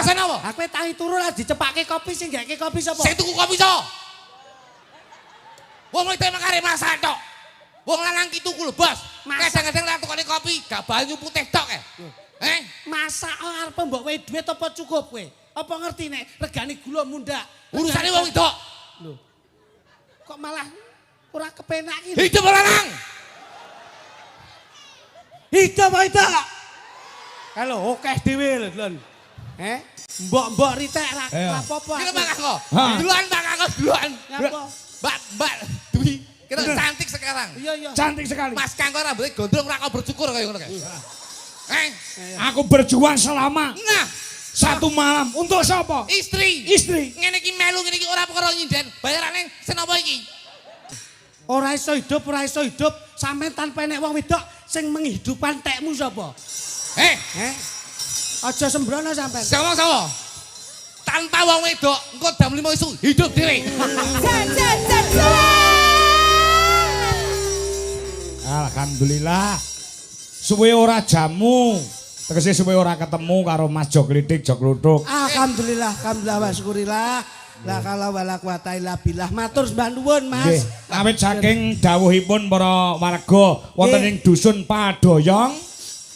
Alasan apa? Aku tangi turu lah dicepake kopi sing gak kopi sapa? Sing tuku kopi sapa? Wong wedok makare masak tok. Wong lanang ki tuku lho, Bos. Kadang-kadang lek tukane kopi gak banyu putih tok Masak arep mbok wae dhuwit apa cukup kowe? Apa ngerti nek regane gula mundak? Urusane wong wedok. Lho. Kok malah ora kepenak iki. Hidup lanang. Hidup itu. Halo, oke dhewe lho, Lon. Mbok-mbok ritek ra apa-apa. Iki Mbak Kakak. Duluan Mbak Kakak duluan. Ngapa? Mbak Dwi. Kita cantik sekarang. Iya. Cantik sekali. Mas Kangkor rambutnya gondrong ra kok bercukur kaya ngono kae. Aku berjuang selama Nah, 1 malam untuk siapa? istri. Ngene iki melu ngene iki ora perkara nyinden. Bayarane senapa iki? Ora iso hidup. Sampeyan tanpa enek wong wedok sing menghidupan tekmu sapa? Aja sembrono sampeyan. Sawo. Tanpa wong wedok engko jam 5 esuk hidup dhewe. Alhamdulillah. Suwe ora jamu. Tegese suwe ora ketemu karo Mas Jok Klitik, Jok Kluthuk. Alhamdulillah wa syukurillah. La kala wala quwata illa billah. Matur sembah nuwun, Mas. Awit saking dawuhipun para warga wonten ing dusun Padoyong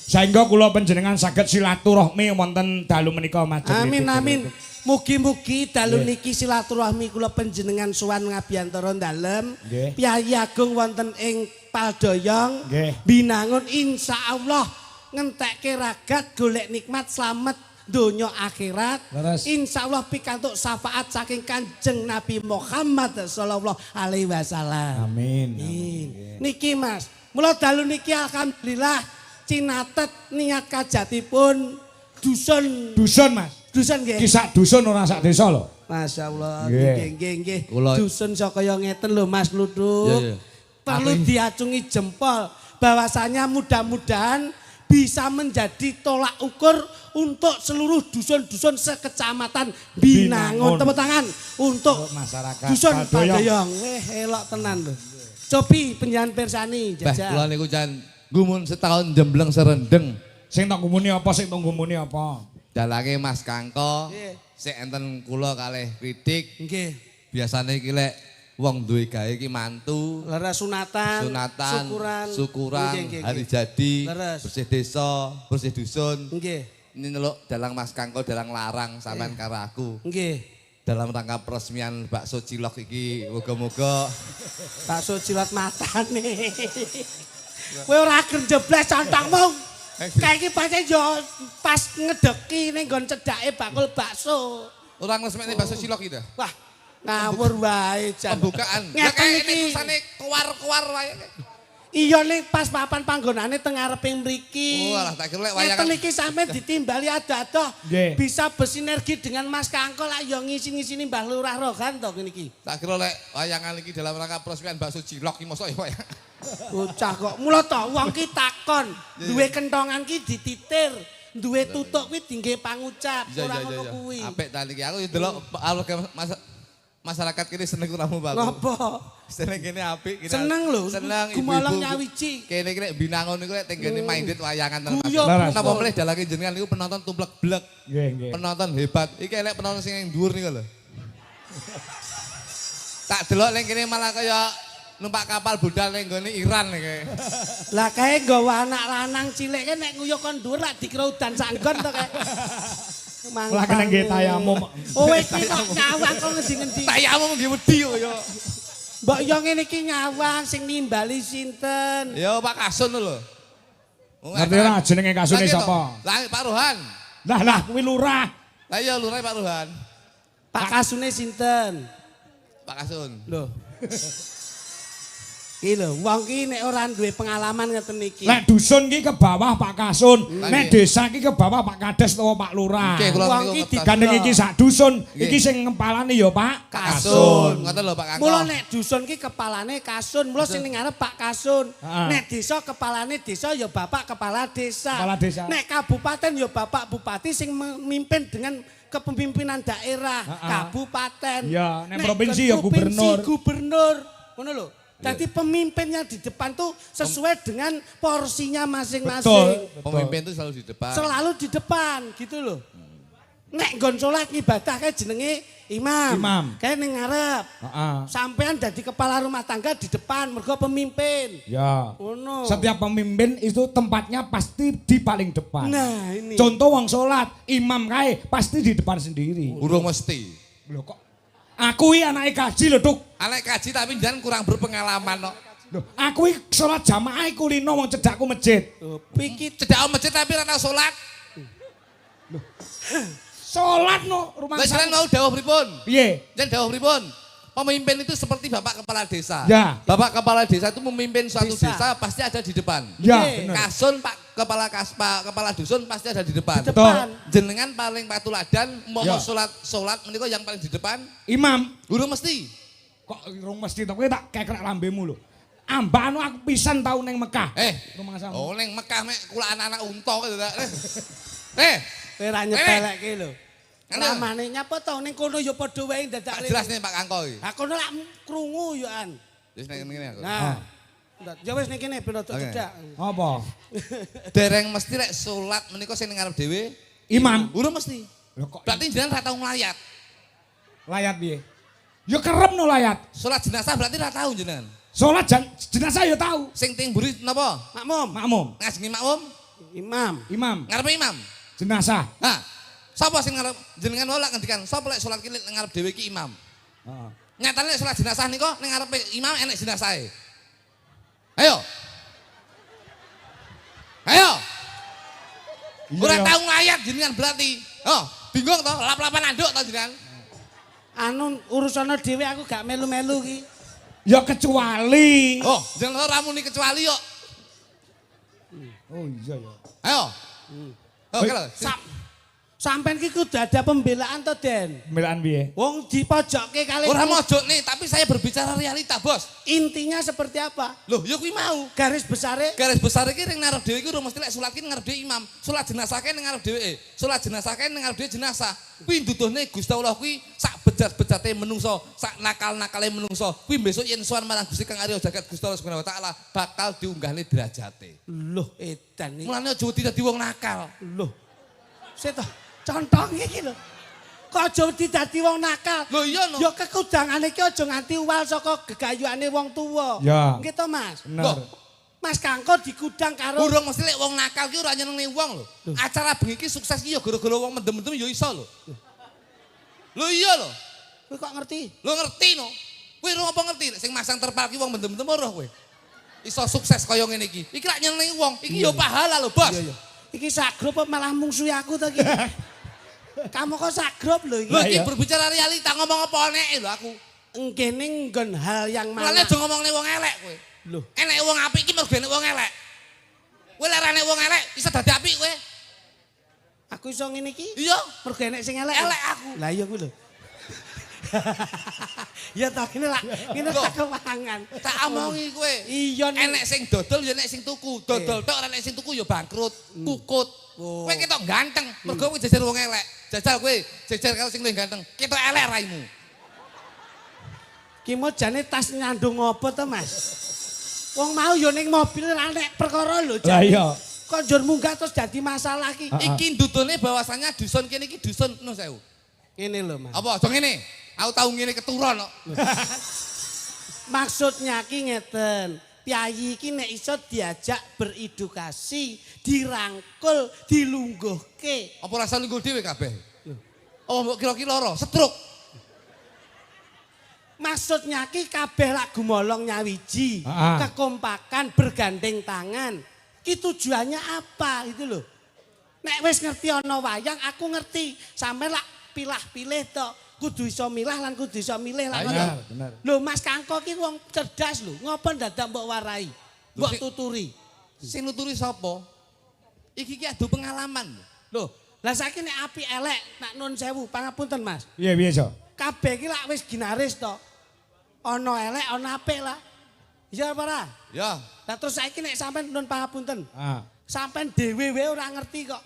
sehingga kula panjenengan saged silaturahmi wonten dalu menika Mas Jok Klitik. Amin. Mugi-mugi dalu niki silaturahmi kula panjenengan sowan ngabiyantara dalem. Piyayi agung wonten ing Padoyong binangun insyaallah ngentekke ragat golek nikmat slamet donya akhirat. Insyaallah pikantuk syafaat saking Kanjeng Nabi Muhammad sallallahu alaihi wasallam. Amin. Niki Mas, mula dalu niki alhamdulillah cinatet niat kajatipun dusun Mas. Dusun nggih. Ki sak dusun ora sak desa lho. Masyaallah, nggih. Dusun sak kaya ngeten lho Mas Kluthuk. Perlu diacungi jempol bahwasanya mudah-mudahan bisa menjadi tolak ukur untuk seluruh dusun-dusun sekecamatan Binangun. Tepuk tangan untuk masyarakat dusun Padoyong. Elok tenan lho. Cobi penjangan persani jajal. Kula niku jan gumun setahun jembleng serendeng. Sing tak gumuni apa? Dalange Mas Kangko. Sik enten kula kalih Klitik. Nggih. Biasane iki lek wong duwe gawe iki mantu, Lara sunatan, syukuran, hari jadi, bersih desa, bersih dusun. Nggih. Ini nyeluk dalang Mas Kangko, dalang larang sampean karo aku. Nggih. Dalam rangka peresmian bakso cilok iki, moga-moga bakso cilok matane. Kowe ora kerjeblas contongmu. Kayak iki pancen yo pas ngedeki ning nggon cedhake bakul bakso. Ora ngresmekne bakso cilok iki ta? Wah, ngawur wae jan. Pembukaan. Lah kaya ini tulisane kuar-kuar wae. Iya ning pas papan panggonane teng ngareping mriki. Oh, alah tak kira lek wayangan. Ngeten iki sampe ditimbali adoh-adoh. Bisa bersinergi dengan Mas Kangko lah yo ngisi-ngisini Mbah Lurah Rogan to kene iki. Tak kira lek wayangan iki dalam rangka peresmian bakso cilok iki mosok ya. Bocah kok mula to wong ki takon, duwe kentongan ki dititir. Duwe tutuk kuwi dingge pangucap, ora ngono kuwi. Apik ta niki aku yo delok masyarakat kene seneng ramu Pak. Napa? Seneng kene apik kene. Seneng lho. Seneng Gumalang nyawiji. Kene iki Binangun niku lek tenggene minded wayangan tenan. Napa meneh dalange jenengan niku penonton tumplek-blek. Nggih. Penonton hebat. Iki lek penonton sing ning dhuwur niku lho. Tak delok ning kene malah kaya numpak kapal budal ning gone Iran iki. Lah kae nggawa anak lanang cilik nek nguyuh kon dhuwur lak dikira udan sanggon to kae. Lah kena nggih tayamu. Oh iki kok nyawang kok ngendi-ngendi. Tayamu nggih wedi kok ya. Mbok yo ngene iki nyawang sing nimbali sinten? Ya Pak Kasun lho. Ngerti ora jenenge kasune sapa? Lah Pak Rohan. Lah kuwi lurah. Lah iya lurah Pak Rohan. Pak Kasune sinten? Pak Kasun. Lho. Iki lho, wong ki nek ora duwe pengalaman ngeten iki. Nek dusun ki ke bawah Pak Kasun, nek desa ki ke bawah Pak Kades utawa Pak Lurah. Wong ki digandeng iki sak dusun, iki sing ngepalane ya Pak Kasun. Ngoten lho Pak Kangko. Mula nek dusun ki kepalane Kasun, mula sing ning ngarep Pak Kasun. Nek desa kepalane desa ya Bapak Kepala Desa. Kepala Desa. Nek kabupaten ya Bapak Bupati sing memimpin dengan kepemimpinan daerah, kabupaten. Ya, nek provinsi ya gubernur. Gubernur. Ngono lho. Jadi pemimpinnya di depan tuh sesuai dengan porsinya masing-masing. Pemimpin itu selalu di depan. Selalu di depan gitu loh. nek nggon salat ngibadah kae jenenge imam. Imam. Kae ning ngarep. Heeh. Sampean dadi kepala rumah tangga di depan mergo pemimpin. Ya. Ngono. Setiap pemimpin itu tempatnya pasti di paling depan. Nah, ini. Contoh wong salat, imam kae pasti di depan sendiri. Urung mesti. Lho kok aku iki anake kaji lho, Duk. Anak kaji tapi jangan kurang berpengalaman kok. Lho, aku iki salat jamaah kulino wong cedakku masjid. Pikir Cedak masjid tapi ora tau salat. Salat no rumah Lah jenengan mau dawuh pripun? Piye? Jenengan dawuh pripun? Pemimpin itu seperti Bapak Kepala Desa. Ya. Bapak Kepala Desa itu memimpin suatu Desa. desa pasti ada di depan. Ya, Piye? bener. Kasun Pak Kepala Dusun pasti ada di depan. Di depan. Jenengan paling patuladan mau Ya. salat menika yang paling di depan. Imam, Urung mesti. kok urung mesti to kowe tak kekrek lambemu lho. Ambakno aku pisan tau ning Mekah. Rumah sama. Oh ning Mekah mek kula anak-anak unta gitu ta. kowe ra nyepelekke lho. Ana. Lamane nyapa to ning kono ya padha wae dadak. Tak jelas nih Pak Kangko iki. Ha kono lak krungu yo an. Wis ning ngene aku. Nah. Ya wis ning kene ben rada Oke. cedak. Apa? Dereng mesti lek salat menika sing ning ngarep dhewe. Imam. Urung mesti. Lho kok Berarti jenengan ra tau nglayat. layat piye? Ya kerep no layat. Salat jenazah berarti ra tau jenengan. Salat jenazah ya tahu. Sing ting mburi napa? Makmum, Makmum, Ngajengi makmum, imam. imam, ngarepe imam. jenazah. Nah, sapa sing ngarep jenengan wae lak ngendikan, sapa lek salat ki lek ngarep dhewe ki imam. Heeh. Nyatane lek salat jenazah nika ning ngarepe imam enek jenazahe. Ayo. Ayo. Ora ya. tau nglayat jenengan berarti. Oh, bingung to, lap-lapan anduk to jenengan. Anu urusane dhewe aku gak melu-melu ki. Ya kecuali. Oh, jenengan ora muni kecuali kok. Oh iya ya. Ayo. Oh, kalau Sampean ki kudu ada pembelaan to, Den. Pembelaan piye? Wong dipojokke kali. ora mojok nih, tapi saya berbicara realita, Bos. Intinya seperti apa? Loh, ya kuwi mau. Garis besare Garis besar iki ning ngarep dhewe iki ora mesti lek salat ki ngarep dhewe imam. Salat jenazah ki ning ngarep dhewe. Salat jenazah ki ning ngarep dhewe jenazah. Kuwi nduduhne Gusti Allah kuwi sak bejat-bejate menungso, sak nakal-nakale menungso. Kuwi besok yen sowan marang Gusti Kang Arya Jagat Gusti Allah Subhanahu wa taala bakal diunggahne derajate. loh edan iki. Mulane aja dadi wong nakal. Loh. Seto contong iki lho. Kok aja dadi wong nakal. Loh iya no. Ya kekudangane iki aja nganti uwal saka gegayuhane wong tuwa. Ya. Nggih to, Mas? Bener. Loh. Mas Kangko digudang karo Urung mesti lek wong nakal ki ora nyenengi wong lho. Acara bengi ki sukses ki ya gara-gara wong mendem-mendem ya iso lho. Lho iya lho. kowe kok ngerti? Lho ngerti no. Kowe ora apa ngerti sing masang terpal ki wong mendem-mendem ora kowe. Iso sukses kaya ngene iki. Iki lak nyenengi wong, iki ya pahala lho, Bos. Iya, iya. Iki sak grup apa malah mungsuhi aku to iki? Kamu kok sak grup lho iki. Lho iki Iya. berbicara realita ngomong apa eneke lho aku. Engkene nggon hal yang Mulane mana? aja ngomongne wong elek kowe. Lho, Enek wong apik iki mergo enek wong elek. Kowe lek enek wong elek iso dadi apik kowe. aku iso ngene iki Iya. mergo enek sing elek. Elek aku. Lah iya kuwi lho. Ya ta kene lah, kene Loh. tak kewangan. Tak omongi kowe. Iya nih. Enek sing dodol ya enek sing tuku. Dodol tok ora enek sing tuku ya bangkrut, kukut. Oh. Kowe ketok ganteng, mergo kowe jejer wong elek. Jajal kowe jejer karo sing luwih ganteng. Ketok elek raimu. Ki mau jane tas nyandung apa to, Mas? Wong mau yo ning mobil ra nek perkara lho Lah jane. iya. Kok njur munggah terus dadi masalah ki. Iki ndudune bahwasanya dusun kene iki dusun no sewu. Ngene lho, Mas. Apa aja ngene? Aku tau ngene keturun kok. Maksudnya ki ngeten. Piyayi iki nek iso diajak beredukasi, dirangkul, dilungguhke. Apa rasa lunggul dhewe kabeh? Oh, mbok kira-kira lara, stroke. Maksudnya ki kabeh lak gumolong nyawiji, Ah. kekompakan, bergandeng tangan. Ki tujuannya apa itu loh. Nek wis ngerti ana wayang, aku ngerti. Sampe lak pilah-pilih to, kudu iso milah lan kudu iso milih lah. Benar, benar. Lho Mas Kangko ki wong cerdas lho, ngopo dadak mbok warai, mbok Lho, tuturi. Sing nuturi sapa? Iki ki adu pengalaman. Lho, lah saiki nek api elek, nak nun sewu, pangapunten Mas. Piye piye, Jo? Kabeh ki lak wis ginaris to. Ana elek, ana apik lah. Iya apa ora? Ya, Lah terus saiki nek sampean nun pangapunten, Ah. sampean dhewe wae ora ngerti kok.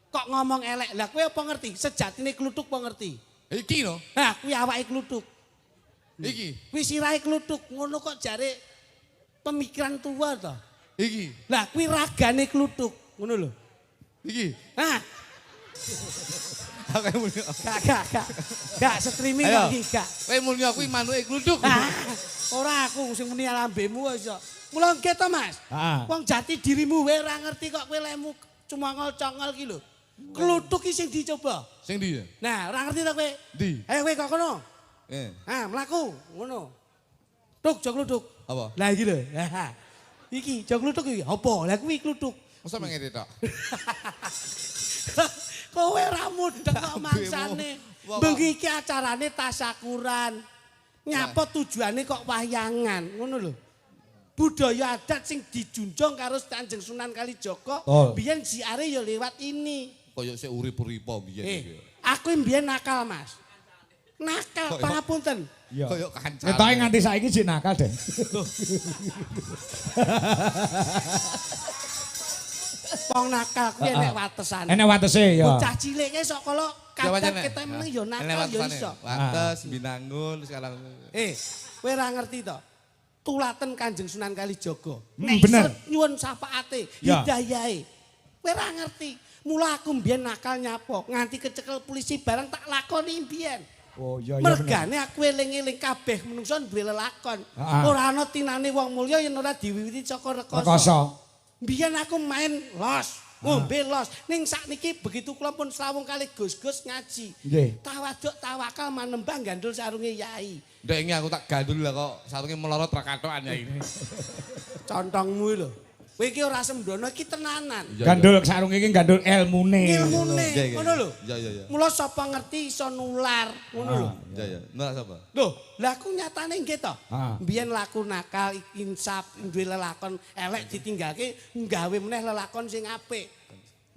Kok ngomong elek. Lah kowe apa ngerti? Sejatine kluthuk apa ngerti? iki no. Nah, kuwi awake kluthuk. Iki, Kuwi sirahe kluthuk. Ngono kok jare pemikiran tua to. iki, Lah kuwi ragane kluthuk. Ngono lho. iki. Nah, Oke mulya. Gak streaming Ayo. iki gak. Kowe mulya kuwi manuke gluduk. Ora aku sing muni lambemu iso. Mula nggih to Mas. Heeh. Wong jati dirimu wae ora ngerti kok kowe lemu cumangol-congol ki lho. Kluthuk ki sing dicoba. Sing ndi ya? Nah, ora ngerti to kowe. Ndi? Ayo kowe kok kono. Mlaku ngono. Tuk jog kluthuk. Apa? Lah iki lho. Iki jog kluthuk iki. Apa? Lah kuwi kluthuk. Masa mengene tok. Kowe ora mudeng kok mangsane. Bengi iki acarane tasyakuran. Nyapa tujuane kok wahyangan, ngono lho. Budaya adat sing dijunjung karo Kanjeng Sunan Kalijaga, biyen siare ya lewat ini. Kaya sik urip-uripa biyen iki. Aku mbiyen nakal, Mas. Nakal, pangapunten. Kaya kancane. Ketoke nganti saiki sik nakal, Den. Wong nakal kuwi enek watesane. Enek watese ya. Bocah cilik ki sok kala kadang kita meneng ya nakal ya iso. Wates binangun sekarang. Kowe ora ngerti to? Tulaten Kanjeng Sunan Kalijaga. Bener. Nyuwun syafaate, hidayahe. Kowe ora ngerti. Mula aku mbiyen nakal nyapo, nganti kecekel polisi barang tak lakoni mbiyen. Oh iya iya. Mergane aku eling-eling kabeh menungso duwe lelakon. Ora ana tinane wong mulya yen ora diwiwiti saka rekoso. Mbiyen aku main los, ngombe los. Ning sakniki begitu kula pun srawung kali Gus-gus ngaji. Nggih. Tawaduk tawakal manembah gandul sarunge yai. Ndek iki aku tak gandul lah kok sarunge melorot ra kathokan ya ini. Contongmu lho. Kowe iki ora sembrono iki tenanan. Gandul sarung iki gandul ilmune. Ilmune, ngono lho. Iya iya iya. Mula sapa ngerti iso nular, ngono lho. Iya iya. Nular sapa? Lho, lah aku nyatane nggih to. Mbiyen laku nakal, insaf, duwe lelakon elek ditinggalke, nggawe meneh lelakon sing apik.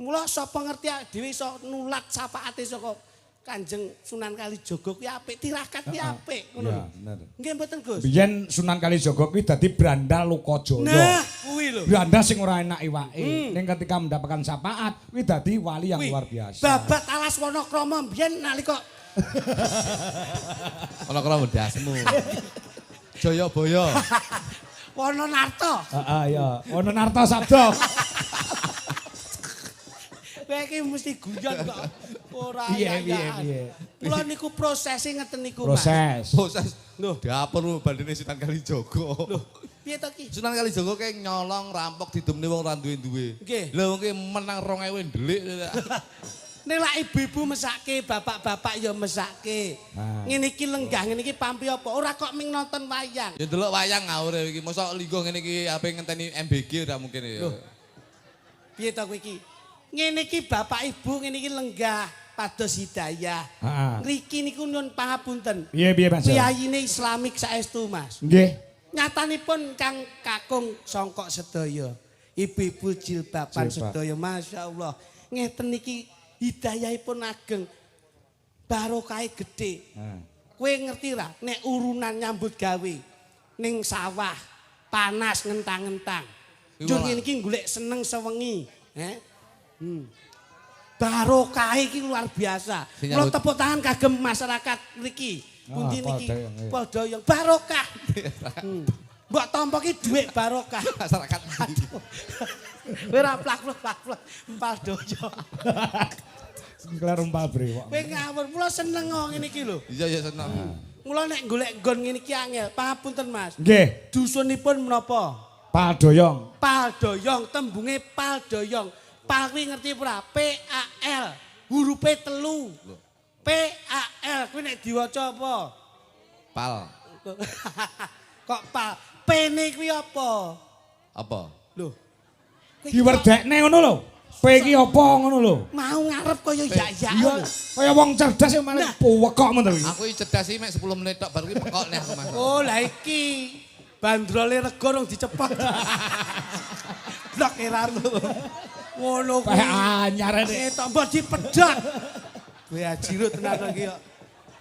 Mula sapa ngerti dhewe iso nulat syafaate saka Kanjeng Sunan Kalijaga kuwi apik, tirakat kuwi apik, ngono lho. Bener. Nggih mboten Gus. Biyen Sunan Kalijaga kuwi dadi brandal Lokajaya. Nah, kuwi lho. Brandal sing ora enak iwake. Ning ketika mendapatkan syafaat, kuwi dadi wali yang luar biasa. Babat alas Wonokrama mbiyen nalika Ana krama dasmu. Jayabaya. Wononarta. Heeh ya. Ana narta sabda. Kowe iki mesti guyon kok. Ora Piye. Kula niku prosese ngeten niku, Mas. Proses. Loh, dapur bandene Sunan Kalijaga. Loh, piye to ki? Sunan Kalijaga kayak nyolong rampok didemne wong ra duwe-duwe. Nggih. Lah wong ki menang 2000 ndelik. Nek lak ibu-ibu mesake, bapak-bapak ya mesake. Ngene iki lenggah, ngene iki pampi apa? Ora kok ming nonton wayang. Ya delok wayang ngawur iki. Mosok linggo ngene iki ape ngenteni MBG ora mungkin ya. Piye to kowe iki? Ngene iki bapak ibu ngene iki lenggah pados hidayah. Ngriki niku nyuwun pangapunten. Piye Mas? Priyayine Islamik saestu, Mas. Nggih. Nyatanipun Kang Kakung songkok sedaya. Ibu-ibu jilbaban sedaya, masyaallah. Ngeten iki hidayahipun ageng. Barokahe gedhe. Kowe ngerti ra nek urunan nyambut gawe ning sawah panas ngentang-ngentang. Jur ngene iki golek seneng sewengi, Barokahe iki luar biasa. Kula tepuk tangan kagem masyarakat mriki. Pundi niki padha yang barokah. Mbok tampa ki dhuwit barokah. Masyarakat. Kowe ora plak-plak empal dojo. Singklar umpal brewok. Kowe ngawur, mula seneng kok ngene iki lho. Iya ya seneng. Mula nek golek nggon ngene iki angel. Pangapunten Mas. Nggih. Dusunipun menapa? Paldoyong. Paldoyong, tembunge paldoyong. Pal kuwi ngerti ora? PAL. Hurufe 3. PAL kuwi nek diwaca apa? Pal. Kok pal? P-ne kuwi apa? Apa? Lho. Diwerdekne ngono lho. P iki apa ngono lho. Mau ngarep kaya ya-ya. Kaya wong cerdas sing malah puwekok men to iki. Aku iki cerdas iki mek 10 menit tok baru iki pekok nih aku Mas. Oh, lah iki bandrole rego rong dicepot. Blok erar. Ngono kuwi. Anyar iki. Tambah dipedhot. Kowe ajiro tenan iki kok.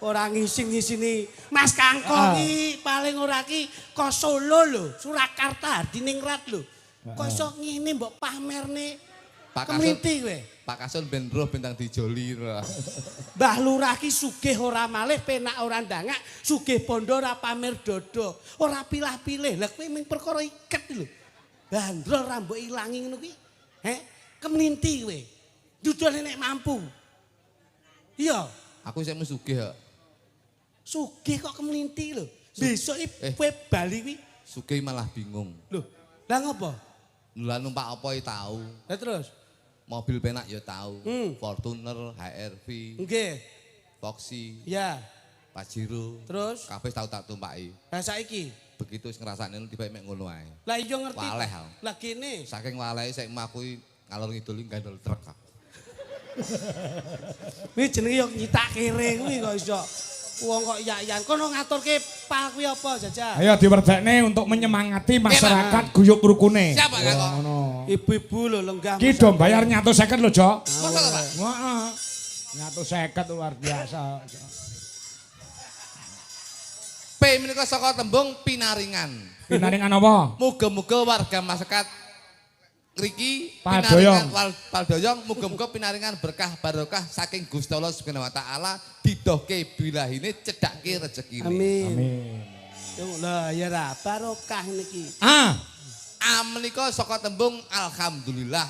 Ora ngising-ngisini Mas Kangkong iki paling ora ki kok Solo lho, Surakarta, Hadiningrat lho. Kok iso ngene mbok pamerne Kemlinti kowe. Pak Kasun ben roh bintang dijoli. Mbah Lurah ki sugih ora malih, penak ora ndangak, sugih bondo ora pamer dodo, ora pilah-pilih. Lah kowe ming perkara iket lho. Bandrol ra mbok ilangi ngono kuwi. Kemlinti kowe. Dudune nek mampu. Iya. Aku sik mesti sugih kok. Sugih kok kemelinti lho. Besok kowe bali kuwi. Sugih malah bingung. Lho, lah ngopo? Lah numpak apa ya tahu. Lah terus? Mobil penak ya tahu. Fortuner, HRV, Nggih. Foxy, Ya. Pajero. Terus? Kabeh tau tak tumpaki. Lah saiki. Begitu wis ngrasakne tiba mek ngono ae. Lah iya ngerti. Waleh aku. Lah kene. Saking walehe sik aku ngalor ngidul gandol truk aku. Kuwi jenenge yo nyitak kere kuwi kok iso. Wong kok yak-yan kono ngaturke pal kuwi apa Jajah? Ayo diwerdekne untuk menyemangati masyarakat guyub rukune. Siapa Kak kok? Ngono. Ibu-ibu lho lenggah. Ki do bayar 150 lho, Jok. Masa to, Pak? Heeh. 150 luar biasa. P menika saka tembung pinaringan. Pinaringan apa? Muga-muga warga masyarakat ngriki Padoyong. Padoyong muga-muga pinaringan berkah barokah saking Gusti Allah Subhanahu wa taala didohke bilahine cedhakke rezekine. Amin. Amin. Lah ya ra barokah niki. Menika saka tembung alhamdulillah.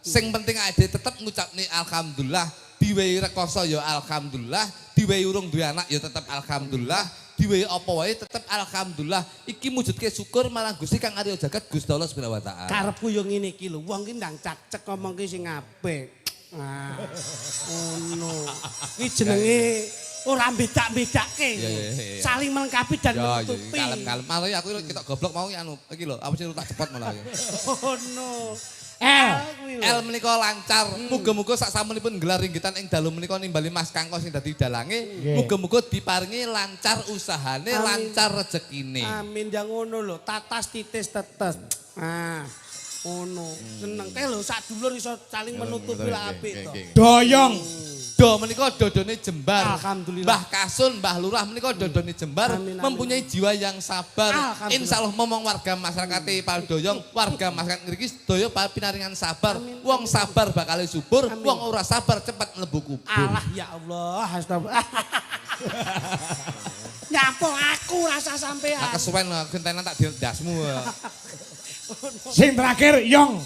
Sing penting ade tetep ngucapne alhamdulillah, diwehi rekoso ya alhamdulillah, diwehi urung duwe anak ya tetep alhamdulillah, diwehi apa wae tetep alhamdulillah. Iki mujudke syukur marang Gusti Kang Arya Jagat Gusti Allah Subhanahu wa taala. Karepku yo ngene iki lho, wong ki ndang cak-cek ngomongke sing apik. Ah. Ngono. Iki jenenge ora bedak-bedake. Iya. Saling melengkapi dan Ya, menutupi. kalem-kalem. Malah aku ketok goblok mau anu iki lho, apa sih tak cepot malah. Oh no. El menika lancar. Muga-muga sak samunipun gelar ringgitan ing dalu menika nimbali Mas Kangko sing dadi dalange. Muga-muga diparingi lancar usahane, lancar rezekine. Amin ya ngono lho, tatas titis tetes. Ah. Ngono. Seneng teh lho sak dulur iso saling menutupi lah apik to. Doyong. Do menika dodone jembar. Alhamdulillah. Mbah Kasun, Mbah Lurah menika dodone jembar, Amin, amin, mempunyai jiwa yang sabar. Alhamdulillah. Insyaallah momong warga masyarakat Paldoyong, warga masyarakat ngriki sedaya pinaringan sabar. Wong sabar bakal subur, wong ora sabar cepat mlebu kubur. Alah ya Allah, astagfirullah. Nyapo aku rasa sampean. Nah, kesuwen gentenan tak dildasmu. Sing terakhir Yong.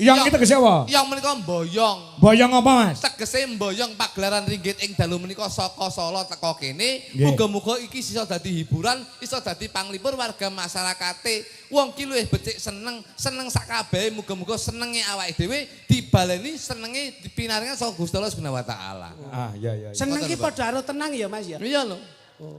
Yong kita tegese apa? Yang menika mboyong. Boyong apa, Mas? Tegese mboyong pagelaran ringgit ing dalu menika saka Solo teka kene. Nggih. Muga-muga iki iso dadi hiburan, iso dadi panglipur warga masyarakate. Wong ki luwih becik seneng sak kabehe, muga-muga senenge awake dhewe dibaleni senenge dipinaringan saka Gusti Allah Subhanahu wa taala. Iya. Seneng ki padha karo tenang ya Mas ya. Iya lho.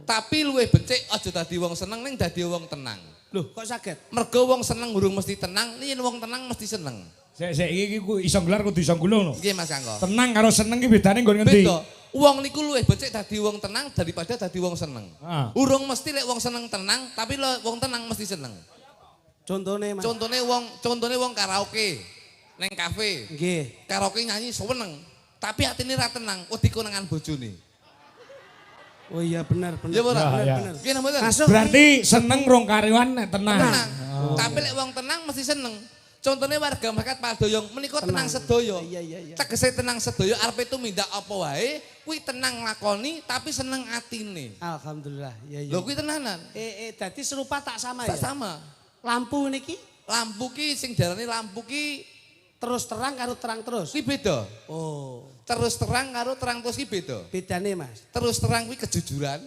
Tapi luwih becik aja dadi wong seneng ning dadi wong tenang. Loh, kok saged? Mergo wong seneng urung mesti tenang, yen wong tenang mesti seneng. Sik iki iso gelar kudu iso gulung lho. Nggih Mas Kangko. Tenang karo seneng ki bedane nggon ngendi? Beda. Wong niku luwih becik dadi wong tenang daripada dadi wong seneng. Urung mesti lek wong seneng tenang, tapi wong tenang mesti seneng. Contone Mas. Contone wong karaoke neng kafe. Nggih. Karaoke nyanyi seneng, tapi atine ra tenang, wedi konangan bojone. Oh iya benar. Ya ora? Benar. Piye mboten? Masuk. Berarti seneng rong karyawan nek tenang. Tenang. Tapi lek wong tenang mesti seneng. Contohnya warga masyarakat Paldoyong menika tenang sedaya. Iya. Tegese tenang sedaya arepe tumindak apa wae, kuwi tenang lakoni tapi seneng atine. Alhamdulillah. Iya. Lho kuwi tenanan. Dadi serupa tak sama Tak ya. sama. Lampu niki Lampu ki sing diarani lampu ki terus terang karo terang terus. kuwi beda. Oh, Terus terang karo terang terus ki beda. bedane Mas. Terus terang kuwi kejujuran,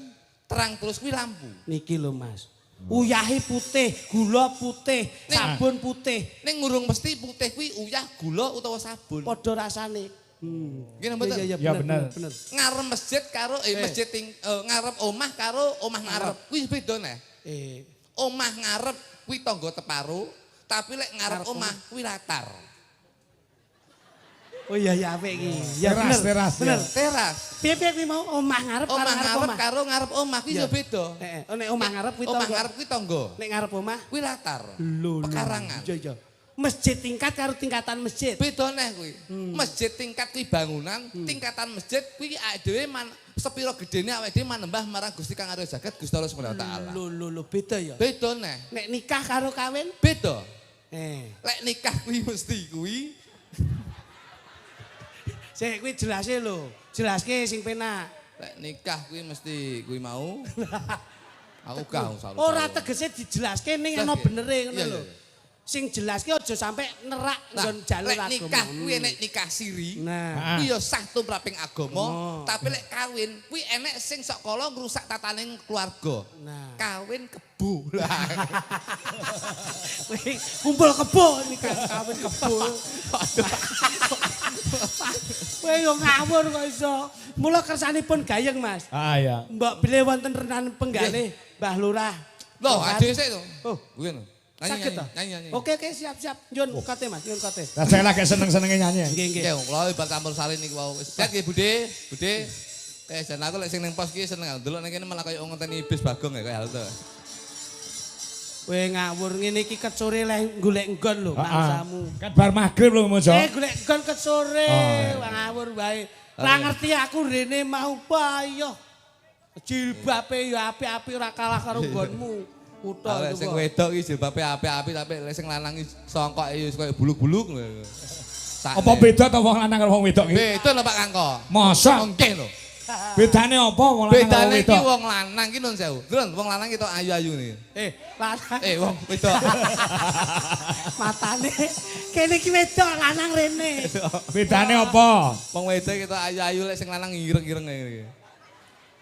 terang terus kuwi lampu. Niki lho Mas. Uyahe putih, gula putih, sabun putih. Ning ngurung mesti putih kuwi uyah, gula utawa sabun. Padha rasane. Nggih mboten? Iya bener. Ngarep masjid karo masjid ngarep omah karo omah ngarep kuwi beda neh. Omah ngarep kuwi tangga teparo, tapi lek ngarep omah kuwi latar. Oh iya apik iki. Ya Teras. bener. Teras. Piye kuwi mau omah ngarep karo Omah ngarep ngarep omah. karo ngarep omah kuwi ya beda. Heeh. Nek omah ngarep kuwi Omah tangga. ngarep kuwi tangga. Nek ngarep omah Kuwi latar. lho. Pekarangan. Iya. Masjid tingkat karo tingkatan masjid. Beda neh kuwi. Masjid tingkat kuwi bangunan, tingkatan masjid kuwi awake dhewe sepira gedene awake dhewe manembah marang Gusti Kang Arya Jagat Gusti Allah Subhanahu wa taala. Lho beda ya. Beda neh. Nek nikah karo kawin? Beda. Lek Lek nikah kuwi mesti kuwi sik kuwi jelase lho. Jelaske sing penak. lek nikah kuwi mesti kuwi mau. Aku gak usah. Ora tegese dijelaske ning ana benere ngono lho. sing jelas ki aja sampe nerak nggon jalur agama. Lek nikah kuwi enek nikah siri. Nah, kuwi ya sah tumraping agama, tapi lek kawin kuwi enek sing sok kala ngrusak tataning keluarga. nah. Kawin kebo. Kuwi kumpul kebo nikah kawin kebo. Kowe yo ngawur kok iso. Mula kersanipun gayeng, Mas. Ah iya. Mbok bilih wonten renan penggalih Mbah Lurah. Loh, ade sik to. Oh, kuwi lho. saged to? Nyanyi. Oke, siap-siap. Nyun kote, Mas, nyun kote. Lah saya lagi seneng-senenge nyanyi. Nggih, nggih. Oke, kula ibar campur sari niki wau. Set nggih, Bude. Jan aku lek sing ning pos iki seneng ndelok ning kene malah kaya ngenteni bis Bagong ya kaya halte. Kowe ngawur ngene iki ket sore leh golek nggon lho mangsamu. Kan bar magrib lho Mojo. Golek nggon ket sore, ngawur wae. Ora ngerti aku rene mau payoh. Jilbabe ya apik-apik ora kalah karo nggonmu. Kutha Lek sing wedok iki jilbabe apik-apik tapi lek sing lanang iki songkoke ya kaya buluk-buluk lho. Apa beda to wong lanang karo wong wedok iki? Beda lho Pak Kangko. Masa Nggih lho. bedane apa wong lanang karo Bedane wong iki wedok? wong lanang iki nun sewu. Delon wong lanang kita ayu-ayu nih. lanang. Wong wedok. Matane kene iki wedok lanang rene. Bedane apa? Wong wedok kita ayu-ayu lek sing lanang ireng-ireng ngene.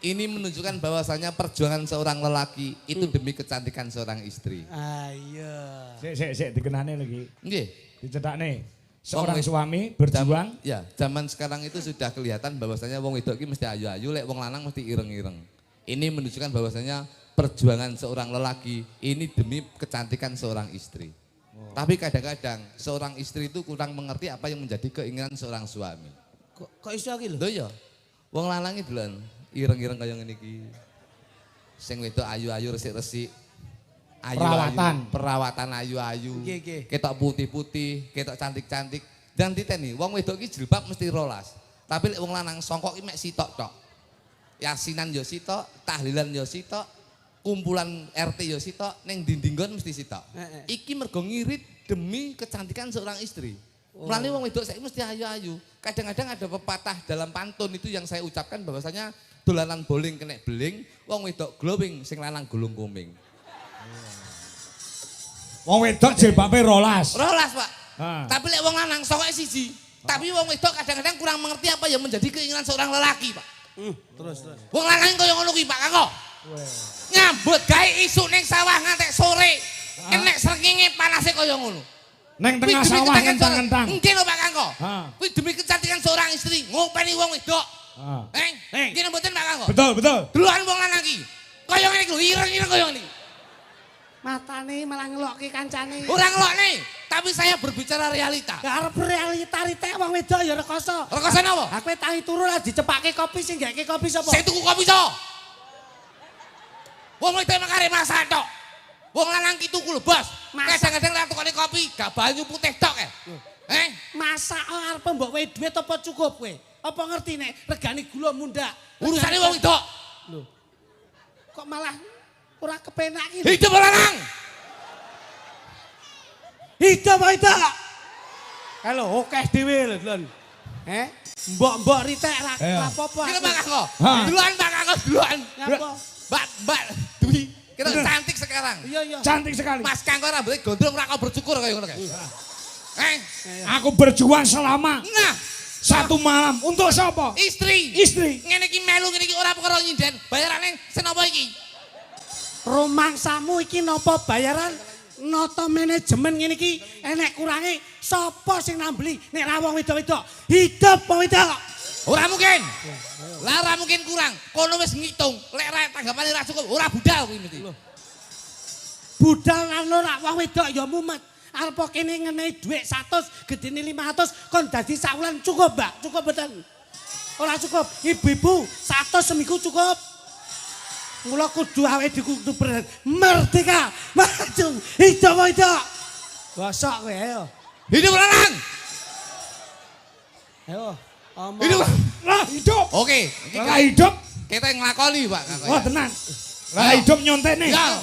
Ini menunjukkan bahwasanya perjuangan seorang lelaki itu demi kecantikan seorang istri. Ayo. Sik dikenane lagi. Nggih. Dicethakne. Seorang suami berjuang. Ya, zaman sekarang itu sudah kelihatan bahwasanya wong wedok iki mesti ayu-ayu, lek wong lanang mesti ireng-ireng. Ini menunjukkan bahwasanya perjuangan seorang lelaki ini demi kecantikan seorang istri. Tapi kadang-kadang seorang istri itu kurang mengerti apa yang menjadi keinginan seorang suami. Kok iso iki lho? Lho ya. Wong lanang iki delon ireng-ireng kaya ngene iki. Sing wedok ayu-ayu resik-resik. Perawatan ayu-ayu. Ketok putih-putih, ketok cantik-cantik. Dan diteni, wong wedok iki jilbab mesti rolas. Tapi lek wong lanang songkok iki mek sitok tok. Yasinan yo sitok, tahlilan yo sitok, kumpulan RT yo sitok, ning dindinggon mesti sitok. Iki mergo ngirit demi kecantikan seorang istri. Mulane wong wedok saiki mesti ayu-ayu. Kadang-kadang ada pepatah dalam pantun itu yang saya ucapkan bahwasanya dolanan bowling kena beling, wong wedok glowing, sing lanang gulung kuming. Wong wedok jilbabe rolas. Rolas, Pak. Tapi lek wong lanang sokoke siji. Tapi wong wedok kadang-kadang kurang mengerti apa yang menjadi keinginan seorang lelaki, Pak. Terus. Wong lanang kaya ngono kuwi, Pak Kangko. Nyambut gawe isuk ning sawah ngantek sore. Enek srengenge panase kaya ngono. Neng tengah sawah ngentang-ngentang. Nggih lho Pak Kangko. Kuwi demi kecantikan seorang istri, ngopeni wong wedok. Nggih mboten Pak Kangko. Betul. Delokan wong lanang iki. Kaya ngene iki lho, ireng-ireng kaya ngene. Matane malah ngelokke kancane. Ora ngelokne, tapi saya berbicara realita. Arep realita ritek wong wedok ya rekoso. Rekoso napa? Aku tangi turu lah dicepake kopi sing gake kopi sapa? Sing tuku kopi sapa? Wong wedok mek arep masak tok. Wong lanang ki tuku lho, Bos. Kadang-kadang lek tukone kopi gak banyu putih tok Masak arep mbok wee dhuwit apa cukup kowe? Apa ngerti nek regane gula mundak? Urusane wong wedok. Lho. Kok malah ora kepenak iki. Hidup lanang. Hidup itu. Halo, okeh dhewe lho, Lon. Mbok-mbok ritek ra apa-apa. Iki Pak Kangko. Duluan Pak Kangko, duluan. Ngapa? Mbak Dwi, kita cantik sekarang. Iya. Cantik sekali. Mas Kangko rambutnya gondrong ora kau bersyukur kaya ngono kae. Aku berjuang selama Nah, 1 malam untuk siapa? istri. Ngene iki melu ngene iki ora perkara nyinden. Bayarane senapa iki? Rumangsamu iki napa bayaran? Nata manajemen ngene iki enek kurange sapa sing nambeli nek ra wong wedok-wedok. Hidup wong wedok. Ora mungkin. Lah ora mungkin kurang. Kono wis ngitung. Lek ra tanggapane ra cukup, ora budal kuwi mesti. Budal lan ora wong wedok ya mumet. Arep kene ngenehi dhuwit 100, gedene 500 kon dadi sak wulan cukup, Mbak? Cukup mboten? Ora cukup. Ibu-ibu 100 seminggu cukup. Mula kudu awake dikudu merdeka. Maju. Hidup itu. Gosok kowe ayo. Hidup lanang. Ayo. Hidup. Oke, Lah hidup. kita nglakoni, Pak Kangko. Wah tenan. Lah hidup nyontekne. Ya.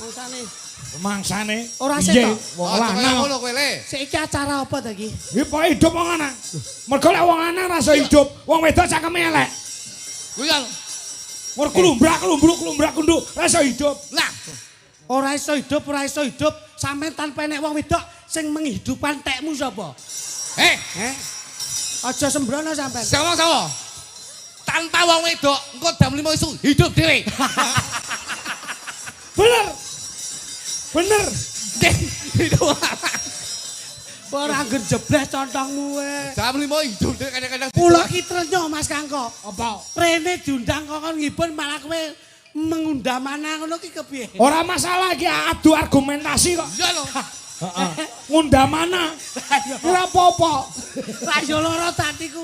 Mangsane. Mangsane. Ora seto. Wong Kaya lanang. ngono kowe le. Saiki acara apa ta iki? Iki pokoke hidup wong lanang. Mergo lek wong lanang rasa hidup, wong wedok cakeme elek. Kuwi kan. Mur klumbrak kunduk rasa hidup. Nah, Ora iso hidup, sampean tanpa enek wong wedok sing menghidupkan tekmu sapa? Aja sembrono sampean. Sawo. Tanpa wong wedok engko jam 5 isu hidup dhewe. Bener. Hidup. Ora angger jeblas contongmu we. Jam 5 hidup dhewe kadang-kadang. Kula ki trenyo Mas Kangko. Apa? Rene diundang kok ngibun malah kowe mengundang mana ngono ki kepiye? Ora masalah iki adu argumentasi kok. Iya lho. Heeh. Ngundang mana? Ora apa-apa. Lah yo lara tatiku.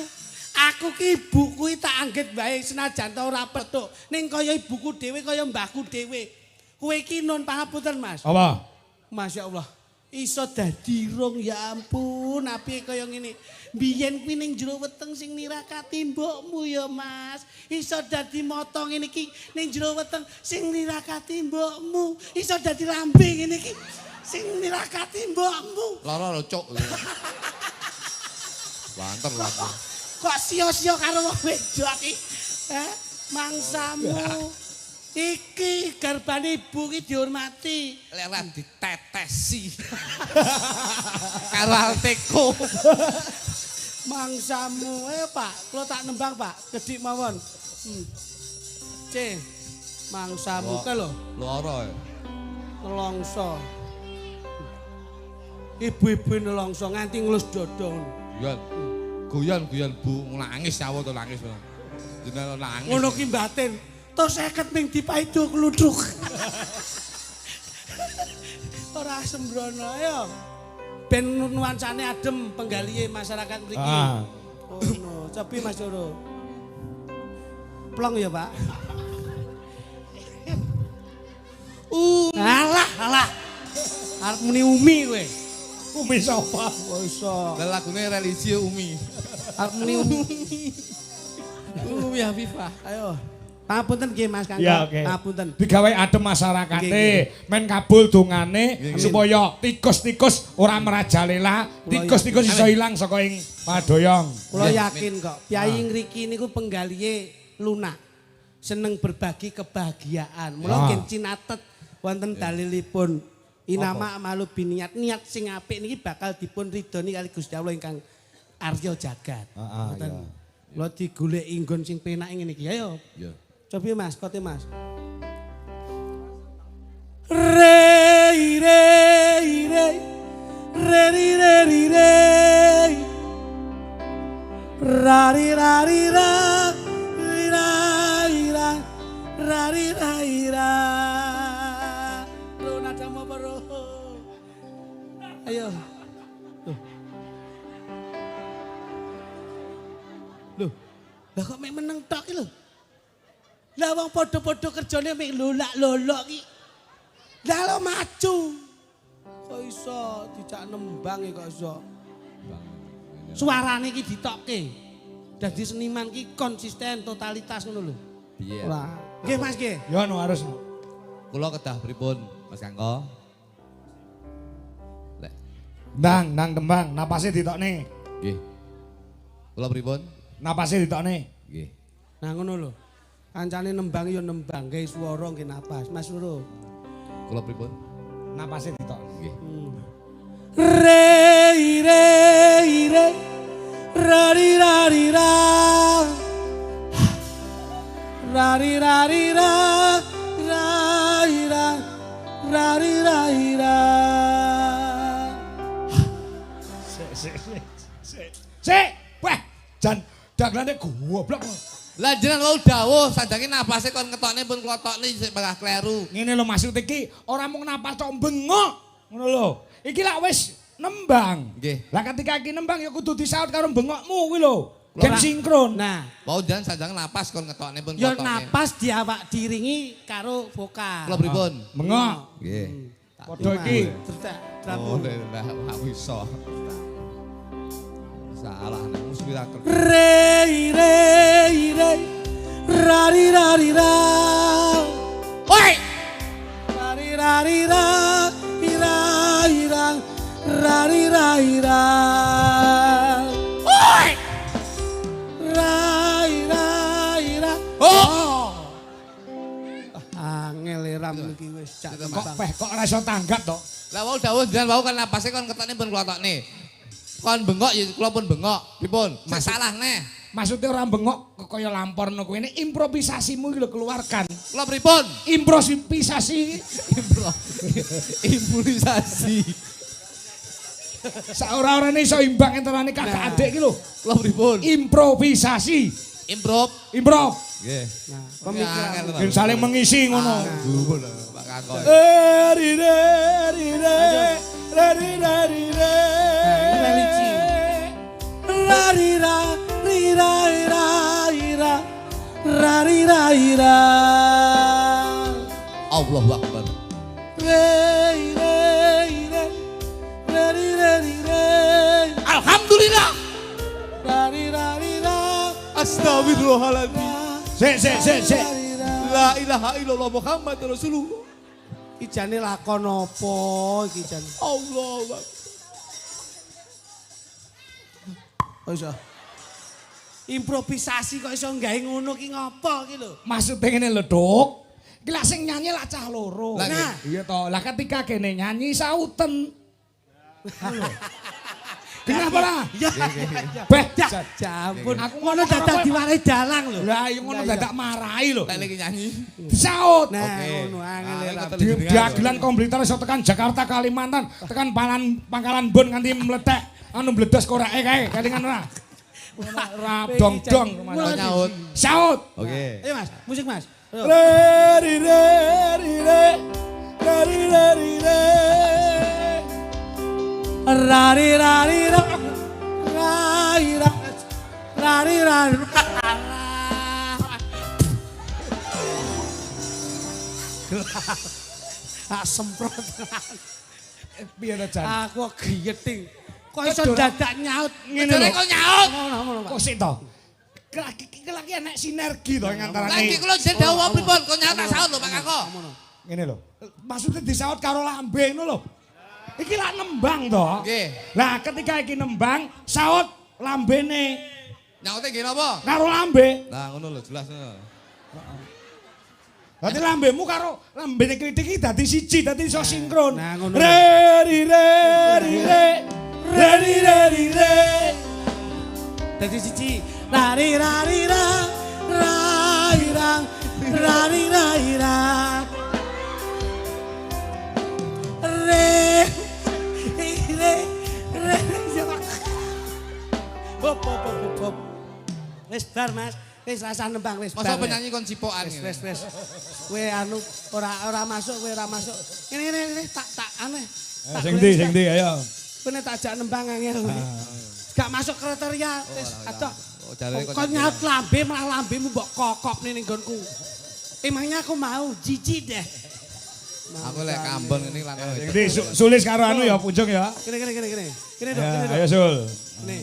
Aku ki ibu kuwi tak anggit bae senajan ta ora petuk. Ning kaya ibuku dhewe kaya mbahku dhewe. Kowe iki nun pangapunten Mas. Apa? Masya Allah. Iso dadi rong ya ampun, api kaya ngene. Biyen kuwi ning jero weteng sing nirakati mbokmu ya Mas. Iso dadi motong ngene iki ning jero weteng sing nirakati mbokmu. Iso dadi lambe ngene iki sing nirakati mbokmu. Lara lho, Cuk. Banter lah. Kok sia-sia karo wong wedok iki? Mangsamu. Iki garbane ibu ki dihormati. Lek ora ditetesi. Karo Alteko. Mangsamu, Pak, kula tak nembang Pak, gedik mawon. C, mangsamu ke lho. Loro ya. Nelongso. Ibu-ibu nelongso nganti ngelus dodong. Guyon Bu, nangis nyawa to nangis. Jenenge nangis. Ngono ki batin. To 50 ming dipaido kluduk. Ora sembrono ya. Ben nuansane adem penggalihe masyarakat mriki. Oh no, cepi Mas Joro. Plong ya, Pak. Alah. Arep muni Umi kowe. Umi sapa? Oh iso. Lah lagune religi Umi. Arep muni Umi. Umi Hafifah. Ayo. Pangapunten nggih Mas Kangko. Ya, oke. Pangapunten. Digawe adem masyarakate, men kabul dongane supaya tikus-tikus ora merajalela, tikus-tikus iso ilang saka ing padoyong. Kula yakin kok, Kyai ngriki niku penggalihe lunak. Seneng berbagi kebahagiaan. Mula nggih cinatet wonten dalilipun. Inama amalu biniat, niat sing apik niki bakal dipun ridhoni kali Gusti Allah ingkang arya jagat. Ngoten. Kula digoleki nggon sing penak ngene iki. Ayo. Iya. Coba Mas, kote Mas. Rei rei rei rei rei rei rari rari ra rari ra rari rari ra. Bro nada mau bro. Ayo. Loh. Lah kok mek meneng tok iki lho. Lah wong padha-padha kerjane mek lolak-lolok iki. Lah lo maju. Kok iso dijak nembang kok iso. Suarane iki ditokke. Dadi seniman ki konsisten totalitas ngono lho. Piye? Ora. Nggih Mas nggih. Ya anu harus. Kula kedah pripun Mas Kangko? Lek Ndang tembang, napase ditokne. nggih. Kula pripun? Napase ditokne. Nggih. Nah ngono lho. Kancane nembang ya nembang, gawe swara nggih napas. Mas Suruh. Kula pripun? Napase ditokne. Nggih. Rei rei rei rari rari ra rari rari ra rari ra rari rari ra. Sik, weh, jan daglane goblok. Lah jenengan wau dawuh sandange napase kon ketokne pun klotokne sik bakal kleru. Ngene lho maksud iki ora mung napas tok bengok. Ngono lho. Iki lak wis nembang. Nggih. Lah ketika iki nembang ya kudu disaut karo bengokmu kuwi lho. Gen sinkron. Nah, Wau jenengan sandange napas kon ketokne pun ya klotokne. napas diawak diringi karo vokal. Kula pripun? Bengok. Nggih. Padha iki. Oh, lah gak iso. Salah nang mustirakel. Rei rei rei rari rari ra. Oi! Rari rari ra ira ira rari rari ra. Oi! Rai rai ra. Oh! Angel ra iki wis cak. Kok ora iso tanggap to? Lah wau dawuh jenengan wau kan napase kon ketokne pun klotokne. Kon bengok ya kula pun bengok. Pripun? Masalah neh. Maksudnya orang bengok kaya lamporno kowe ini improvisasimu iki lho keluarkan. Kula pripun? Improvisasi. Improvisasi. Saora-orane iso imbang entarane kakak adik iki lho. Kula pripun? Improvisasi. Improv. Nggih. Nah, pemikiran. Ben saling mengisi ngono. Pak Kakon. Religi. Rarira rira ira ira rarira ira. Allahu Akbar. Re re re rarira rira. Alhamdulillah. Rarira rira. Astagfirullahaladzim. Sik. La ilaha illallah Muhammad Rasulullah. Iki jane lakon apa iki jane? Allahu Akbar. Kok iso? Improvisasi kok iso gawe ngono ki ngopo ki lho? Maksudnya ngene lho, Duk. Iki lak sing nyanyi lak cah loro. Lah, Nah, iya to. Lah ketika kene nyanyi sauten. Kenapa lah? Ya. Beh, Jampun. Aku Ngono dadak diwarai dalang lho. lah iya ngono dadak marahi lho. Lek iki nyanyi. Saut. Nah, Oke. ngono angel Ah, ra. ketelu Di jenengan. dagelan komputer iso tekan Jakarta Kalimantan, tekan Pangkalan Bon nganti meletek anu bledos korake kae, kelingan ora. Ora dong-dong Kok nyaut. Saut. Oke. Ayo Mas, musik Mas. Ayo. Re re re re re re re. Rari rari ra. Rari ra. Rari rari. Ah semprot. Piye to Jan? Aku geyeting. Kok iso dadak nyaut Ngene Jare lho. kok nyaut. ngono Pak. Kok sik to? Lagi enek sinergi to ing Lagi antarane. kula jen dawuh pripun kok nyaut tak saut lho Pak Kakon. Ngene lho. Maksudnya disaut karo lambe ngono lho. Iki lak nembang to. Nggih. Lah ketika iki nembang, saut lambene Nyaute nggih napa? karo lambe. Lah ngono lho jelas ngono. Dadi lambemu karo lambene kritik iki dadi siji, dadi iso sinkron. Nah, ngono. Re ri re ri re re ri re ri re. Dadi siji. Rari rari ra. Rai ra. Rari rai ra. Re. Re. Re. Hop hop hop hop. Wis bar Mas. Wis rasa nembang wis bar. Masa penyanyi kon cipokan ngene. Wis. Kowe anu ora masuk, kowe ora masuk. Ngene tak aneh. Sing ndi ayo. Kowe tak ajak nembang angel. Gak masuk kriteria wis atok. Oh, jare Kok nyaut lambe malah lambemu mbok kokopne ning nggonku. Emangnya aku mau jijik deh. Aku lek kambon ngene lanang Sing wedok. ndi sulis karo anu ya punjung ya. Kene. Kene dong, Ya, kene dong. ayo Sul. Kene.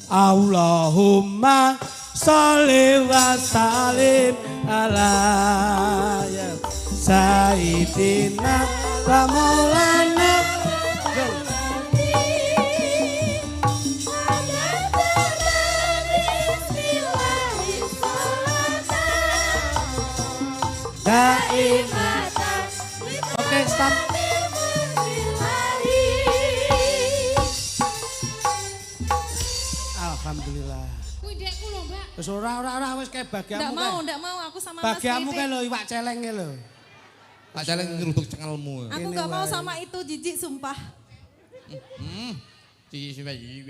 Allahumma sholli wa sallim ala ya Sayyidina wa Maulana. Go. Daimatan. Oke, stop. Alhamdulillah. Kuwi dekku lho, Mbak. Wis ora wis kae bagianmu. Ndak mau aku sama Mas Bagianmu Kevin. kae lho iwak celeng kae lho. Pak Jaleng ngeruduk cengelmu. Aku Ini gak mau wae. sama itu jijik sumpah. Cici bayi.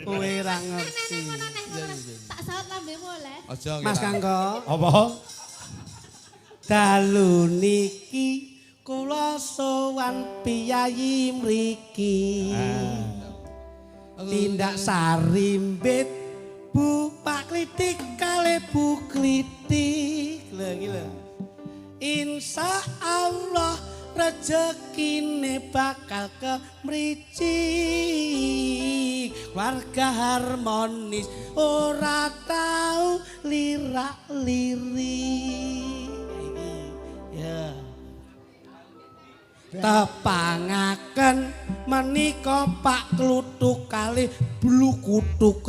Kowe ora ngerti. Tak saut lambemu oleh. Aja Mas Kanggo, Apa? dalu niki kula sowan piyayi mriki. Tindak sarimbit Bu Pak Klitik kale Bu Klitik. Lha iki lho. Insya Allah rezekine bakal kemricik. Keluarga harmonis ora tau lirak-lirik. Ya. Tepangaken menika Pak Kluthuk kalih Blu Kutuk.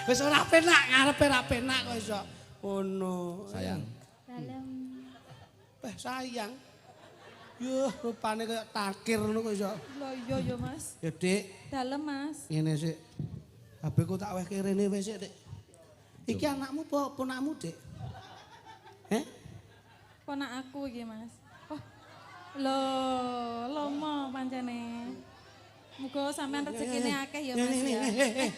Wis ora penak ngarepe ra penak kok iso. Ono. Sayang. Dalam. Sayang. Yuh, rupane kayak takir ngono kok iso. Lho iya ya Mas. Ya, Dik. Dalam Mas. Ngene sik. HP ku tak wehke rene wis sik, Dik. Iki anakmu apa ponakmu, Dik? Ponak aku iki Mas. Oh. Lho, lomo pancene. Muga sampean rezekine akeh ya Mas ya.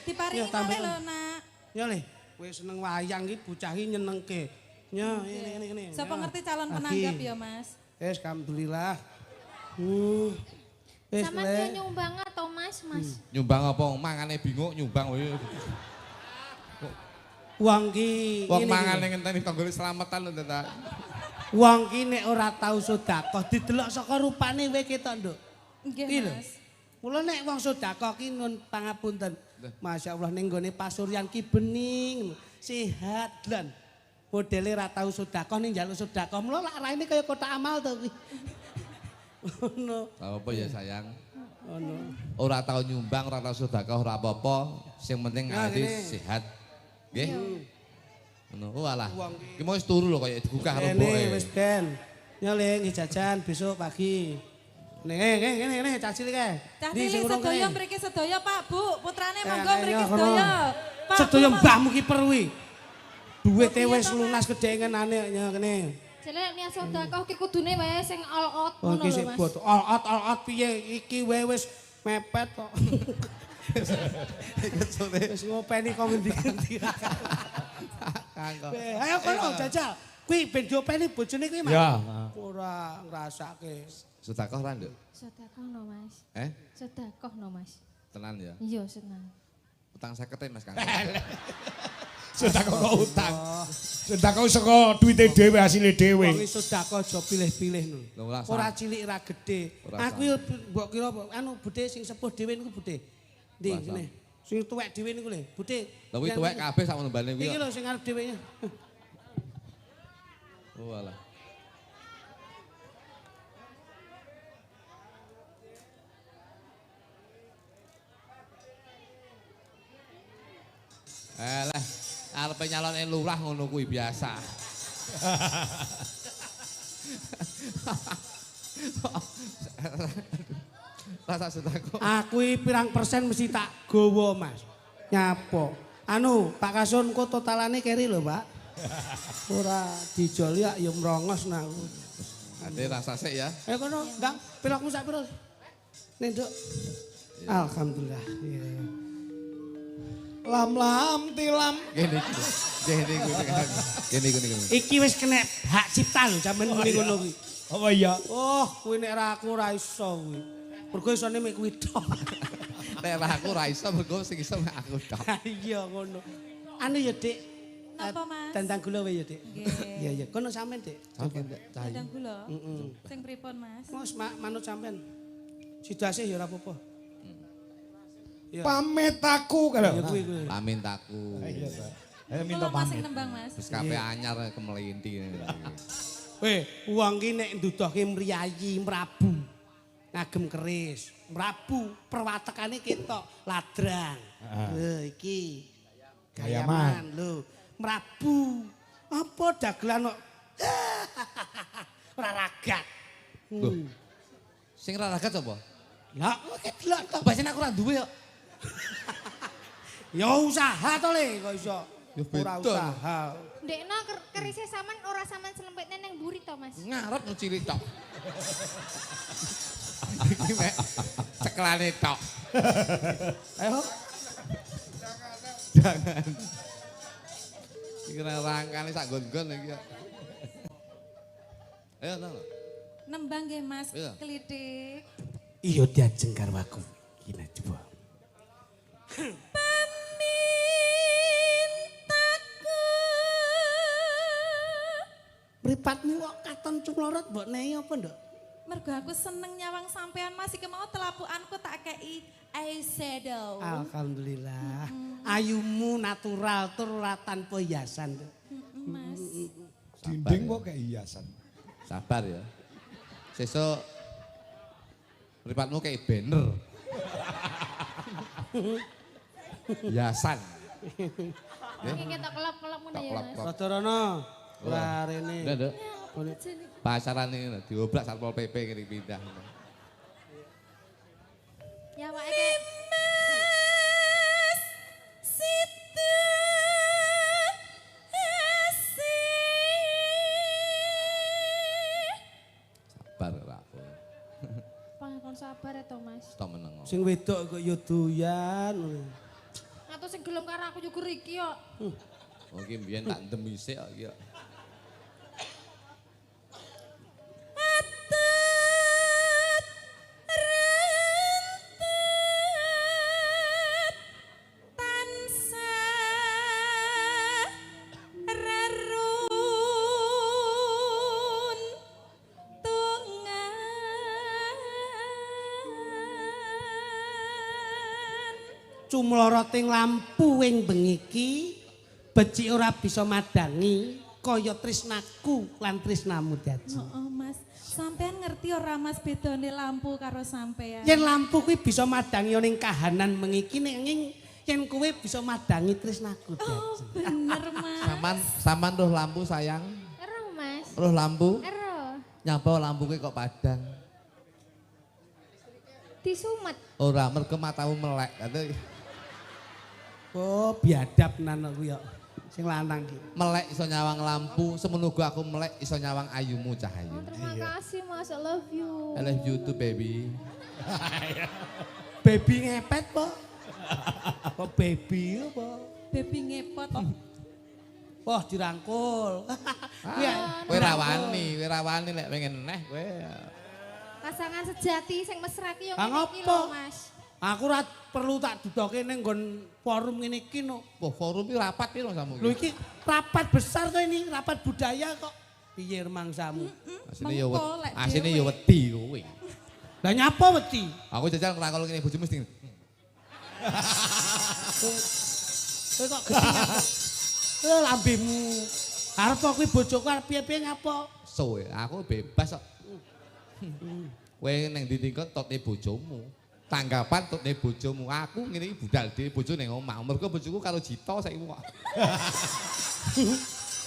Diparingi malih lho, Nak. Ya le, kowe seneng wayang iki bocah iki nyenengke. Ya, ini. Sapa ngerti calon penanggap ya Mas? Wis alhamdulillah. Wis Sama dia nyumbang atau Mas? Nyumbang apa? Mangane bingung nyumbang kowe. Wong ki Wong mangane ngenteni tanggane slametan lho, Tata. Wong ki nek ora tau sedekah didelok saka rupane wae ketok, Nduk. Nggih Mas. Mula nek wong sedekah ki nun pangapunten. Masyaallah ning gone pasuryan ki bening, sehat lan modele ra tau sedekah ning njaluk sedekah. Mula lak raine kaya kotak amal to kuwi. Ngono. Apa ya sayang? Ngono. Ora tau nyumbang, ora tau sedekah, ora apa-apa. Sing penting ati sehat. Nggih. Ngono. Walah. Ki mau wis turu lho kaya digugah karo Ini wis ben. Ya le nggih jajan besok pagi. Ngene cah cilik kae. Cah cilik sedaya mriki sedaya Pak Bu, putrane monggo mriki ayo, sedaya. Pak Sedaya Bu, mbahmu ki perwi. Duwite wis lunas gedengenane ya kene. Jelek niat sedekah ki kudune wae sing all out Oh ngono iki lho sik Mas. bot. All out piye iki wae wis mepet kok. Wis ngopeni kok ngendi-endi. Ayo kono jajal. Kuwi ben diopeni bojone kuwi Mas. Ya. Ora ngrasake. Sedekah ora, Nduk? Sedekah no Mas. Sedekah no Mas. Tenan ya. Iya senang. Utang 50 Mas Kang. Sedekah kok utang. Sedekah saka duwite dhewe asile dhewe. Wong iso sedekah aja pilih-pilih lho. Ora cilik ora gedhe. Aku yo mbok kira anu budhe sing sepuh dhewe niku budhe. Ndi ngene. Sing tuwek dhewe niku lho, budhe. Lah kuwi tuwek kabeh sak menembane kuwi. Iki lho sing arep dhewe. Oh alah. Alah, arepe nyalone lurah ngono kuwi biasa. Rasa sedekah. Aku pirang persen mesti tak gowo, Mas. Nyapo. Anu, Pak Kasun kok totalane keri lho, Pak. Ora dijol ya mrongos nang. Ade rasa sik ya. Kono, Ndang, pilokmu sak piro? Nek, Nduk. Alhamdulillah. Iya. Lam tilam. Gini. Iki wis kena hak cipta lho sampean muni ngono kuwi. Apa iya? Oh, kuwi nek ra aku ora iso kuwi. Mergo isone mek kuwi tok. Nek aku ora iso mergo sing iso mek aku tok. Iya ngono. Anu ya, Dik. Apa Mas? Dandang gula wae ya, Dik. Nggih. Iya. Kono sampean, Dik. Dandang gula. Sing pripun Mas? Mas manut sampean. Sidase ya ora apa-apa. Pamit aku kalau. Ya kuwi. Pamit aku. Iya, Pak. Ayo minta Kula Mas sing pamit. nembang Mas. Wis kabeh anyar kemelinti. Weh, wong ki nek nduduhke mriyayi mrabu. Ngagem keris, mrabu perwatekane ketok ladrang. Lho iki gayaman lho. Mrabu. Apa dagelan kok ora ragat. Loh. Sing ra ragat sapa? Lah, kok delok to. Bahasane aku ora duwe kok. Ya usaha to le kok iso. Ya Ora beda. usaha. Ndekno kerise sampean ora sampean selempetne ning mburi to Mas. Ngarep nu cilik tok. Iki mek ceklane tok. Ayo. Jangan. Iki rangkane sak gon-gon iki. Ayo no. Nembang nggih Mas, Iya. klitik. Iya diajeng karo aku. Iki coba. Mripatmu kok katon cumlorot mbok nehi apa, Nduk? Mergo aku seneng nyawang sampean Mas, iki mau telapukanku tak kei eyeshadow. Alhamdulillah. Ayumu natural tur ora tanpa hiasan. Nduk. Mas. Dinding kok kayak hiasan. Sabar ya. Sesuk mripatmu kayak banner. Hiasan. Iki ketok kelap-kelap ngono ya, Mas. Rada rono. Lah rene. Nduk. Pasaran ini diobrak Satpol PP ngene pindah. Ya awake kayak Sabar ra. pangkon sabar ya to, Mas. Tok meneng. Sing wedok kok ya doyan. Atau sing gelem karo aku juga iki kok. Oh iki mbiyen tak ndem isik kok iki. Cumloroting lampu ing bengi iki becik ora bisa madangi kaya tresnaku lan tresnamu dadi. Oh, Mas. Sampean ngerti ora Mas bedane lampu karo sampean? Yen lampu kuwi bisa madangi ning kahanan bengi iki ning yen kowe bisa madangi tresnaku dadi. Oh, bener Mas. Saman roh lampu sayang. Ero, Mas. Roh lampu. Ero. Nyapa lampu kok padang. Disumet. Ora mergo matamu melek. Kate Oh, biadab nan aku ya. Sing lanang iki. melek iso nyawang lampu, semono uga aku melek iso nyawang ayumu Cahayu. Oh, terima kasih, Mas. I love you. I love you too baby. Baby ngepet po. Kok baby apa? Baby ngepot. Wah, dirangkul. Kowe ra wani lek pengen neh kowe. Pasangan sejati sing mesra ki yo Ah, ngene iki ngopo? lho, Mas. Aku ora perlu tak dudoke ning nggon forum ngene iki no. Wah, forum iki rapat piro samu Lho iki rapat besar to ini, rapat budaya kok. Piye remangsamu? Asine yo Mengko lek asine dhewe. yo wedi kowe. Lah nyapa wedi? Aku jajal ngerakol ngene bojomu mesti. Kowe kok gedhingan. Lho lambemu. Arep kok kuwi bojoku arep piye-piye ngapa? Soe, aku bebas kok. Kowe ning ndi kok totne bojomu. Tanggapan totne bojomu. Aku ngene iki budal dhewe bojo ning omah. Mergo bojoku karo Jito saiki kok.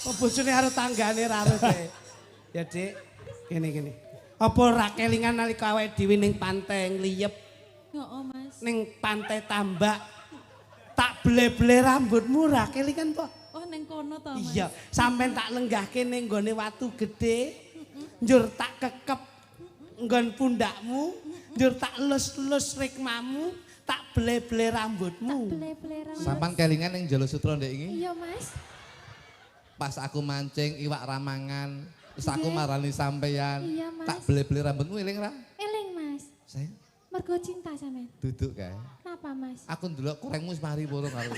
Oh bojone karo tanggane ra arep. Ya, Dik. Kene. Apa ra kelingan nalika awake dhewe ning pantai ngliyep, Heeh, Mas. ning pantai Tambak. Tak ble-ble rambutmu ra kelingan po? Oh, ning kono to, Mas. Iya, sampean tak lenggahke ning nggone watu gedhe. Njur tak kekep nggon pundakmu, njur tak elus-elus rikmamu, tak ble-ble rambutmu. Ble-ble rambut. Sampan kelingan ning Jalo Sutra ndek iki. Iya, Mas. Pas aku mancing iwak ramangan, terus aku marani sampeyan. Iya, Mas. Tak bele-bele rambutmu eling ra? Eling, Mas. Sayang, Mergo cinta sampean. duduk kae. Kenapa, Mas? Aku ndelok kurengmu wis mari poro karo.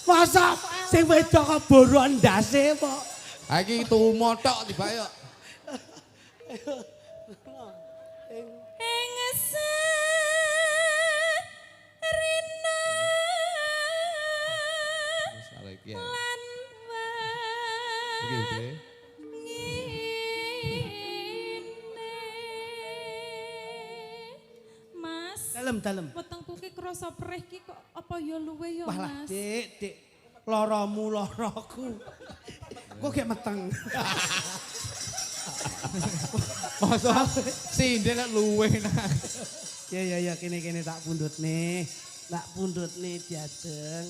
Masa sing wedok kok boro ndase po. Ha iki tumo tok tiba yo. Ing rina Wis karo iki ya. lan Iki udah. Mas, Dalem. wetengku ki krasa perih ki kok apa ya luwe ya, Wah lah, Mas? Dik. Loromu loroku. Kok gek meteng. Masa sindhe nek luwe nang. Ya kene tak pundhut nih. Tak pundhut nih diajeng.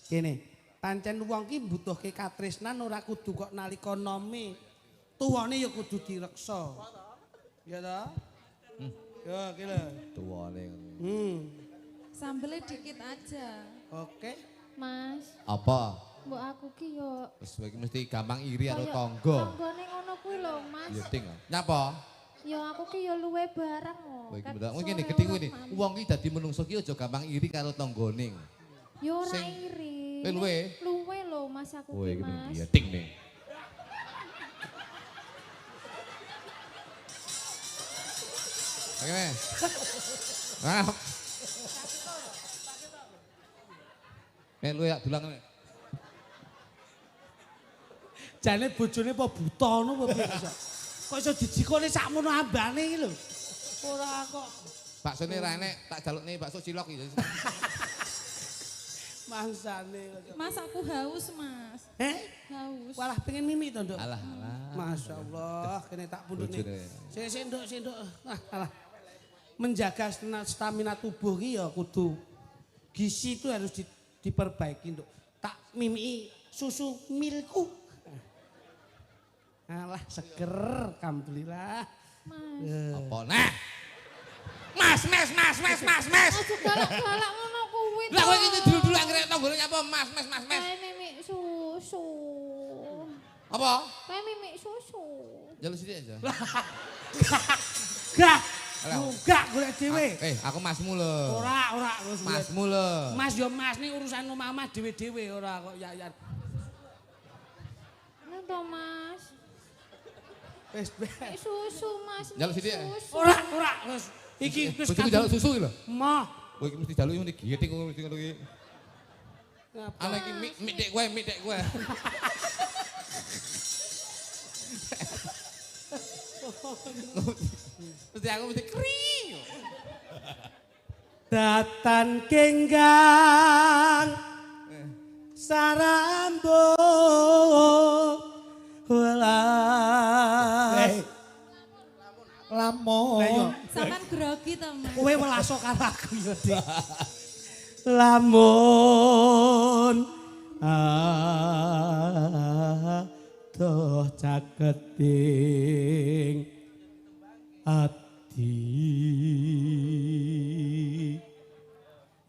Kene. Pancen wong ki mbutuhke katresnan ora kudu kok nalika nome. Tuwane ya kudu direksa. Ya ta? Ya kene. Tuwane. Sambelnya dikit aja. Oke. Mas, Apa? mbok aku ki yo Wis kowe iki mesti gampang iri karo koyo tangga. tanggane ngono kuwi lho, Mas. Ya ting. Nyapa? Yo aku ki yo luwe barang kok. Kowe iki Kat bener. Ngene sore gedhi ora ngene. mampu. Wong iki dadi menungso ki aja gampang iri karo tanggane. Yo ora Sing- iri. Kowe luwe? Luwe lho Mas aku Kowe ki, iki Mas. ya ting nih. Oke, Mas. Nah. Lu ya dulang. Jane bojone apa buta ngono apa piye iso? Kok iso dijikone sakmono ambane iki lho. Ora kok. Baksone ra enek, tak jalukne bakso cilok iki. Mangsane. Mas aku haus, Mas. Haus. Walah pengen mimi to, Nduk. Alah. Masyaallah, kene tak pundhut nih. Bojone. Sik, Nduk. Alah. Menjaga stamina tubuh ki ya kudu gizi itu harus diperbaiki, Nduk. Tak mimi susu milku. Alah seger, alhamdulillah. Apa nah? Mas. Aja galak-galak ngono kuwi. Lah kowe iki dulu-dulu anggere tanggane nyapa Mas. Kae mimik susu. Apa? Kae mimik susu. Jaluk sithik aja. Gak golek dhewe. Aku masmu lho. Ora. Masmu lho. Mas yo Mas ning urusan omah dhewe-dhewe ora kok ya. Nang to, Mas. Wis Susu, Mas. Jaluk sithik. ora wis. Iki wis Bojoku jaluk susu iki lho. Mah. Kowe iki mesti jaluk ngene giting kowe mesti ngono iki. Ana iki mik dek kowe. Mesti aku mesti kring. Datan kenggang sarambo welas. Lamun. Sampean grogi to, Mas. Kowe welas karo aku ya, Dik. Lamun adoh caketing ati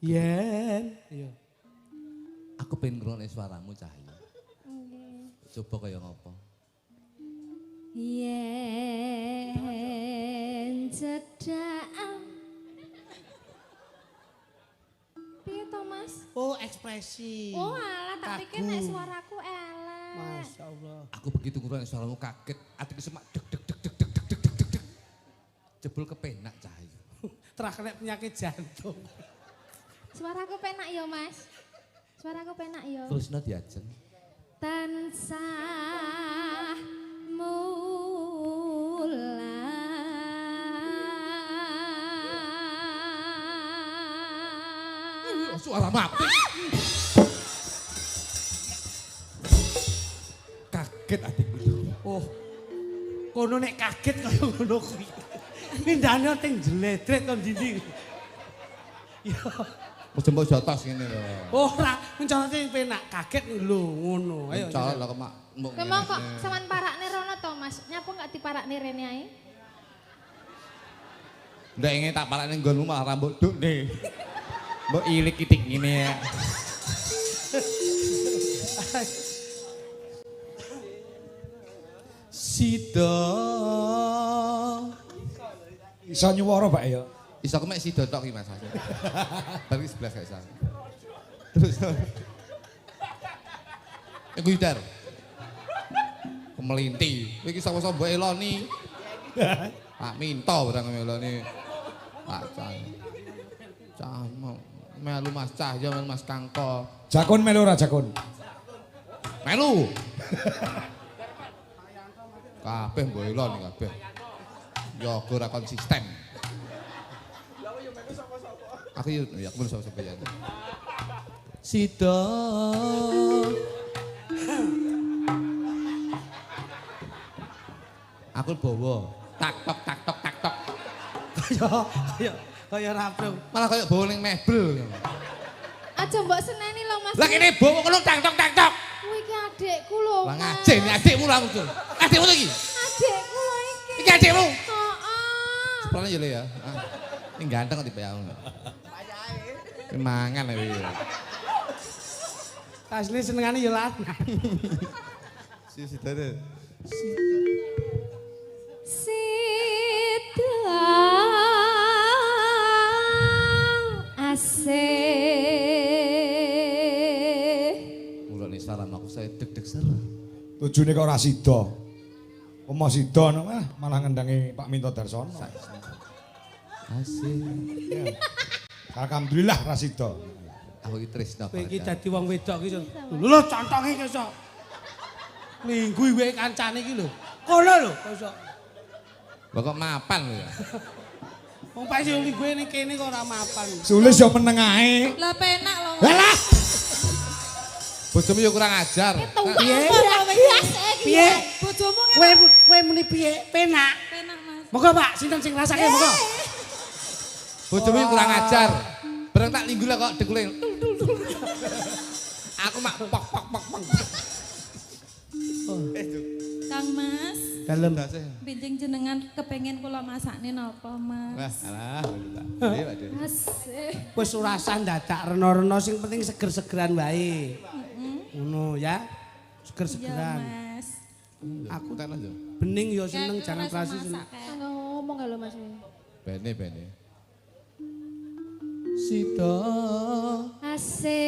yen Aku pengen ngrungokne suaramu Cahya. Coba kaya ngopo? Yen cedak. Piye to, Mas? oh ekspresi. Oh, alah tak pikir nek suaraku elek. Masyaallah. Aku begitu ngrungokne suaramu kaget, atiku semak deg. Jebul kepenak Cahya. Terah kena penyakit jantung. Suaraku penak ya, Mas. Suaraku penak ya. Terusno diajeng. Tansah mulan. Suara mati. Kaget adikku. Oh. Kono nek kaget kaya ngono kuwi. Mindane teng jledret kon ndi. Ya. Wis mbok jotos ngene lho. Ora, mencolote penak kaget lho ngono. Ayo. Colok lho kemak. Kemang kok sampean parakne rono to, Mas? Nyapa enggak diparakne rene ae? Ndak ingin tak parakne nggonmu malah rambut duk nih. Mbok ilik kitik ngene ya. Sida. Iso nyuwara, Pak ya. Iso kemek sida tok iki Mas. Bari 11 gak iso. Terus. Iku Yudar. Kemelinti. Kowe iki sapa-sapa mbok eloni. Pak Minto barang meloni. Pak Cah. Melu Mas Cahya, melu Mas Kangko. Jakun melu ora Jakun? Melu. Kabeh mbok eloni kabeh. Ya ora konsisten. Aku ya aku melu sapa-sapa ya. Sida. Aku bawa tak tok. Kaya raprung. Malah kayak bawa ning mebel. Aja mbok seneni lho, Mas. Lah kene bawa kono tak tok. Kuwi iki adikku lho. Lah Mas. ngajeni adikmu lah muncul. Adikmu to iki? Adikku lho iki. Iki adikmu. Heeh. Seprane ya le ya. Ini ganteng kok tipe aku. Ini mangan ya. Asli senengane ya lanang. Si dare. Sida asih. Mulane saran aku saya deg-deg sara. Tujune kok ora sida. Omah sida malah ngendangi Pak Minto Darsono. Asih. Alhamdulillah ra sida. Aku iki tresno. Kowe iki dadi wong wedok iki. Lho contoke iki iso. Minggu wae kancane iki lho. Kono lho iso. Lah kok mapan lho ya. Wong pae sing minggu ning kene kok ora mapan. Sulis yo meneng ae. Lah penak lho. Lah Bojomu yo kurang ajar. Piye? Piye? Bojomu Kowe muni piye? Penak. penak Mas. Moga Pak, sinten sing ngrasake moga. Bojomu yo kurang ajar. Bareng tak linggul kok dekule. Aku mak pok pok pok pok. Kang Mas, Dalem. benjing jenengan kepengen kula masakne napa Mas? Wah, alah. Asik. Wis ora usah dadak rena-rena sing penting seger-segeran wae. Ngono ya. Iya Seger-segeran. Mas. Aku tenan yo. Bening yo seneng jangan rasa prasi. masak, kayak. Nggak ngomong kalau Mas. Bene. Sita Asik.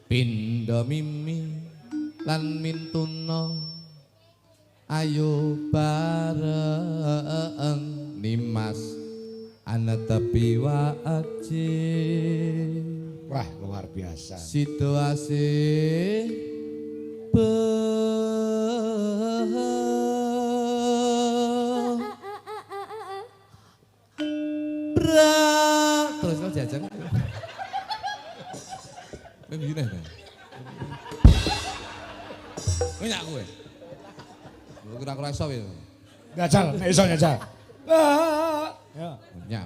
Pindha mimi lan mintuna ayo bareng nimas ana tepi wae. Wah, luar biasa. Situasi terus kau jajan. Kowe ngene ta. Kowe nyak kowe. Kowe kira-kira iso ya. Njajal, nek iso njajal. Ya. Nyak.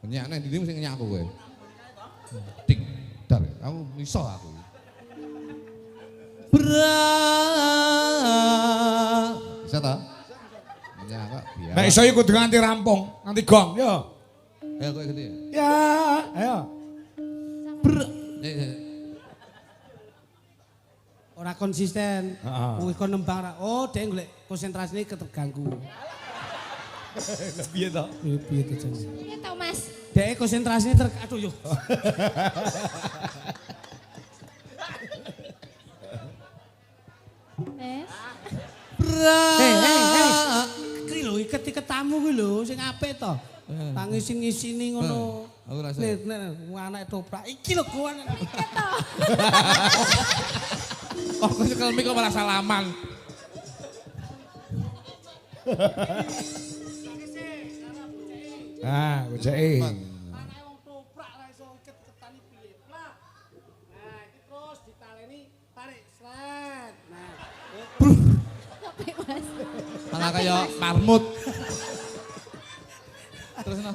Nyak nek ndi sing nyak aku kowe. Ding, dar, aku iso aku. Bisa ta? Nyak kok biar. Nek iso iku kudu nganti rampung, nganti gong, yo. Ayo kowe gede. Ya, ayo. Ora konsisten. Heeh. Kowe kon nembang ra. Oh, dhek golek konsentrasine keterganggu. Piye to? Piye to Jan? Iya tau Mas. Dhek konsentrasine aduh yo. Wes. Hei. Kri lho iket tamu kuwi lho sing apik to. Tangisi-ngisini ngono. Aku rasa. Nek anak toprak iki lho go anak. Oh, kok nyekel mik kok malah salaman. Ah, bojeke. Anak wong toprak ra iso iket-iketani piye. Nah, iki terus ditaleni tarik sret. Nah, Tapi Mas. Malah kayak marmut. Terus no.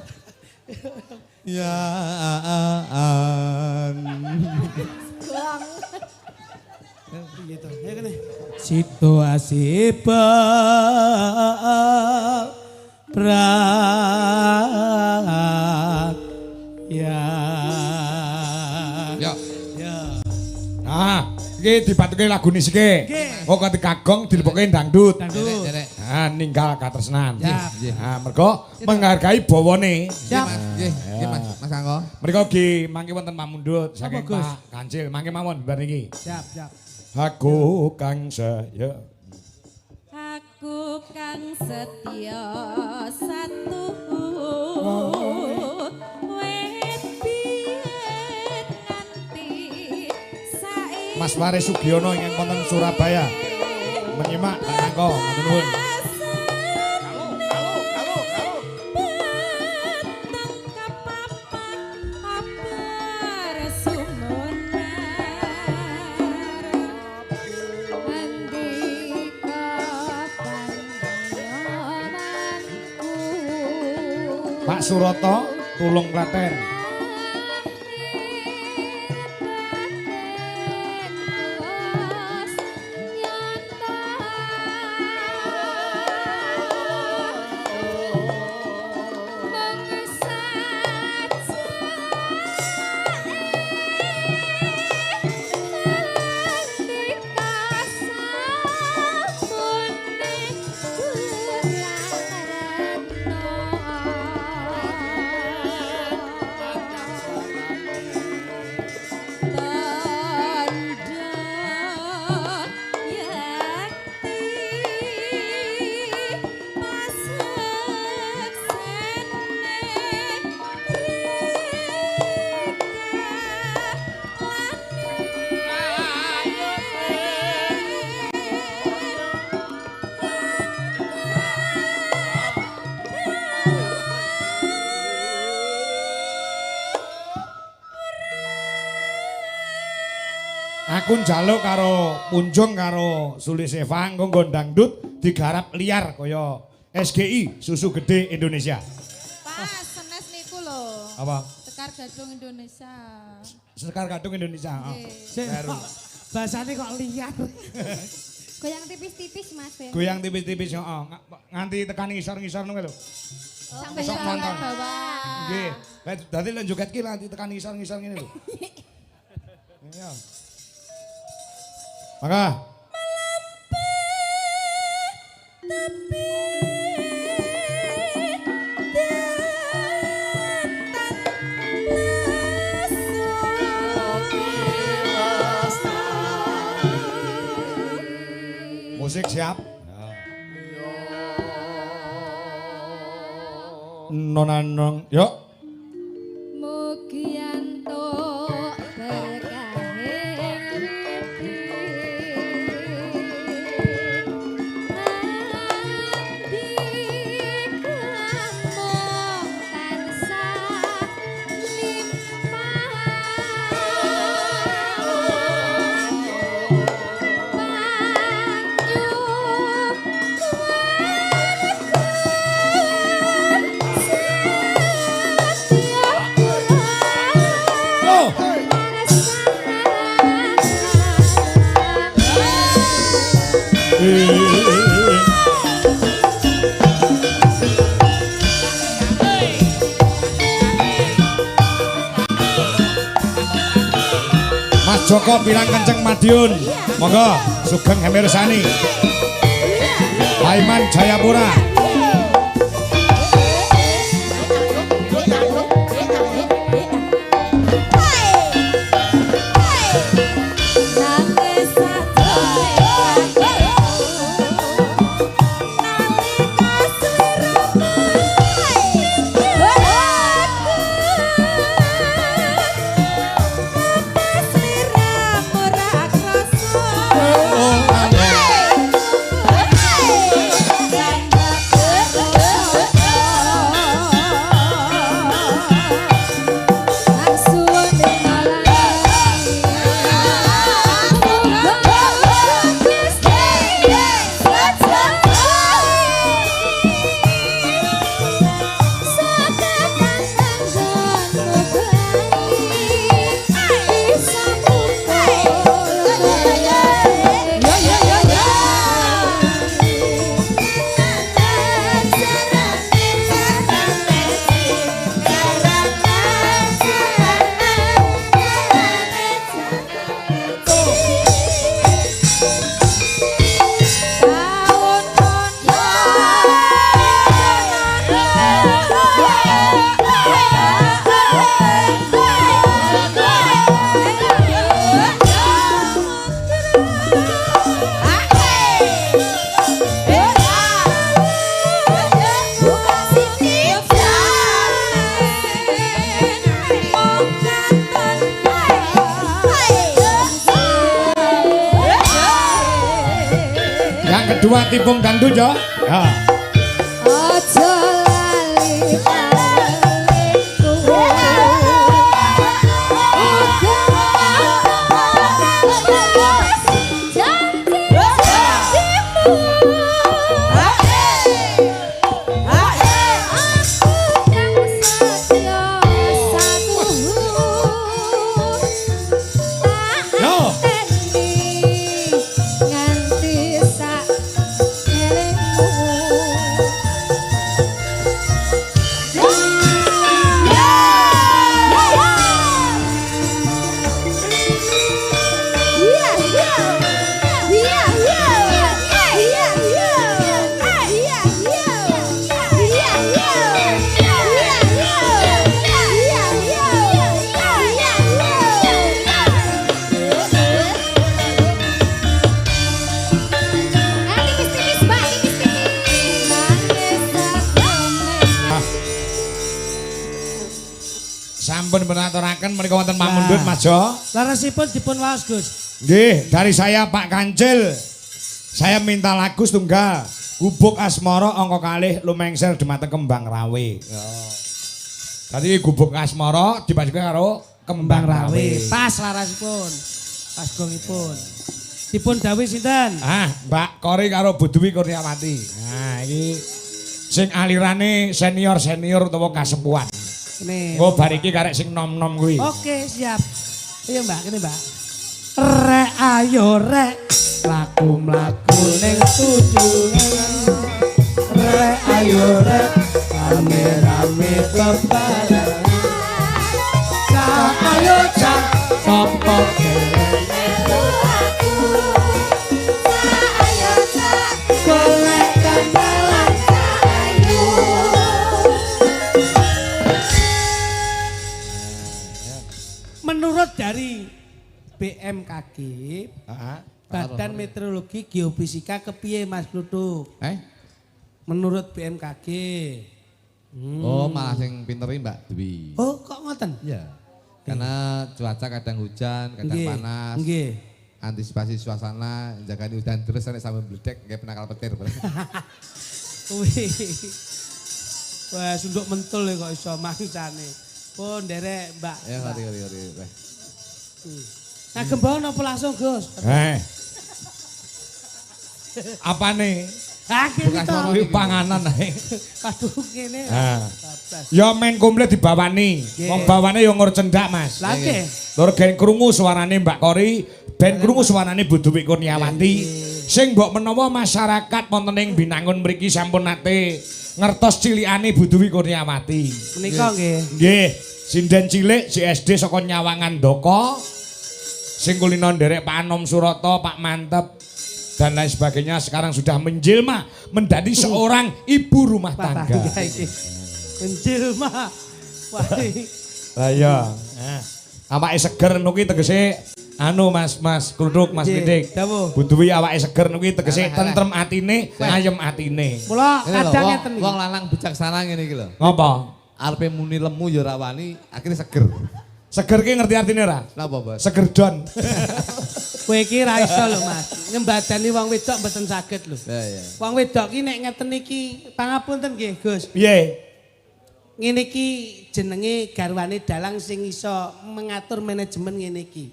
Ya Guang. piye to? Ya kene. Situasi prak ya. Ya. Ya. Ah, iki dipatuke lagu nisike. Nggih. Oh, ketika gong dilebokke dangdut. Dangdut. Nek. Ah, ninggal katresnan. Siap. Ah, mergo menghargai bawane. Siap. Nggih, Mas Angko. Mereka gi mangke wonten pamundhut saking Gus? Pak Kancil. Mangke mawon bar niki. Siap. Aku kang saya. Aku kang setia satu wet biyen nganti saiki Mas Waris Sugiono ingkang wonten Surabaya. Menyimak Pak Angko, matur nuwun. Pak Suroto, Tulung Klaten. Aku njaluk karo Punjung karo Suliseva nggo dangdut digarap liar kaya SGI Susu Gede Indonesia. Pas senes niku lho. Apa? Sekar Gadung Indonesia. Sekar Gadung Indonesia. Oh. Baru. Bahasane kok liar. Goyang tipis-tipis Mas Ben. Goyang tipis-tipis heeh. Nganti tekan ngisor-ngisor ngono lho. Sampai Sok nonton. bawah. Nggih. Lah dadi lek joget ki nanti tekan ngisor-ngisor ngene lho. Iya. Maka musik siap. Nonanong, yuk. Mugi antuk berkahe ngripi. Andi kelamong tansah Mas Joko bilang kenceng Madiun. Monggo Sugeng Hemirsani. Paiman Jayapura. Kedua tipung dangdut yo. Ya. Ojo lali Sampun menaturaken menika wonten pamundhut Mas Jo. Larasipun dipun waos Gus. Nggih, dari saya Pak Kancil. Saya minta lagu setunggal. Gubuk Asmara angka kalih lumengser dhumateng Kembang Rawe. Tadi gubuk Asmara dibandingke karo Kembang Rawe. Pas larasipun. Pasgongipun. Dipun dawuh sinten? Ah, Mbak Kori karo Bu Dwi Kurniawati. Nah, iki sing alirane senior-senior utawa kasepuhan. Kene. Oh, bar iki karek sing nom-nom kuwi. Oke, siap. Iya, Mbak, kene, Mbak. Rek ayo rek mlaku-mlaku ning tujuan. Rek ayo rek rame-rame bebarengan. Cak ayo cak sapa menurut dari BMKG, Badan Meteorologi Geofisika kepiye Mas Plutuk? Menurut BMKG. Oh, malah sing pinteri Mbak Dwi. Oh, kok ngoten? Iya. Karena cuaca kadang hujan, kadang panas. Nggih. Antisipasi suasana, jagani hujan terus sampai bledek kayak penakal petir. Wih. Wah, sunduk mentul ya kok iso mangsane. Pun derek Mbak. Ya, ngeri. Nah, gembawa napa langsung, Gus? Apa nih? Bukan Kuwi panganan ae. Aduh ngene. Ya main komplit dibawani. Wong bawane ya ngur cendak, Mas. Lah nggih. Tur gen krungu suarane Mbak Kori, ben krungu suarane Bu Dwi Kurniawati. Sing mbok menawa masyarakat wonten ing Binangun mriki sampun nate ngertos cilikane Bu Dwi Kurniawati. Menika nggih. Nggih, sinden cilik si SD saka Nyawangan Doko. Sing kulino nderek Pak Anom Surata, Pak Mantep dan lain sebagainya sekarang sudah menjelma menjadi seorang ibu rumah tangga. Menjelma. Wah. Lah iya. Awake seger nuki tegese anu Mas Kluduk Mas Pitik. Bu Dwi awake seger nuki tegese tentrem atine, ayem atine. Mula kadang ngeten iki. Wong lanang bijaksana ngene iki lho. Ngopo? Arepe muni lemu ya ora wani, akhire seger. Seger ki ngerti artine ora? Napa, Bos? Seger don. Kowe iki ra iso lho, Mas. Nyembadani wong wedok mboten saged lho. Iya. Wong wedok ki nek ngeten iki pangapunten nggih, Gus. Piye? Ngene iki jenenge garwane dalang sing iso mengatur manajemen ngene iki.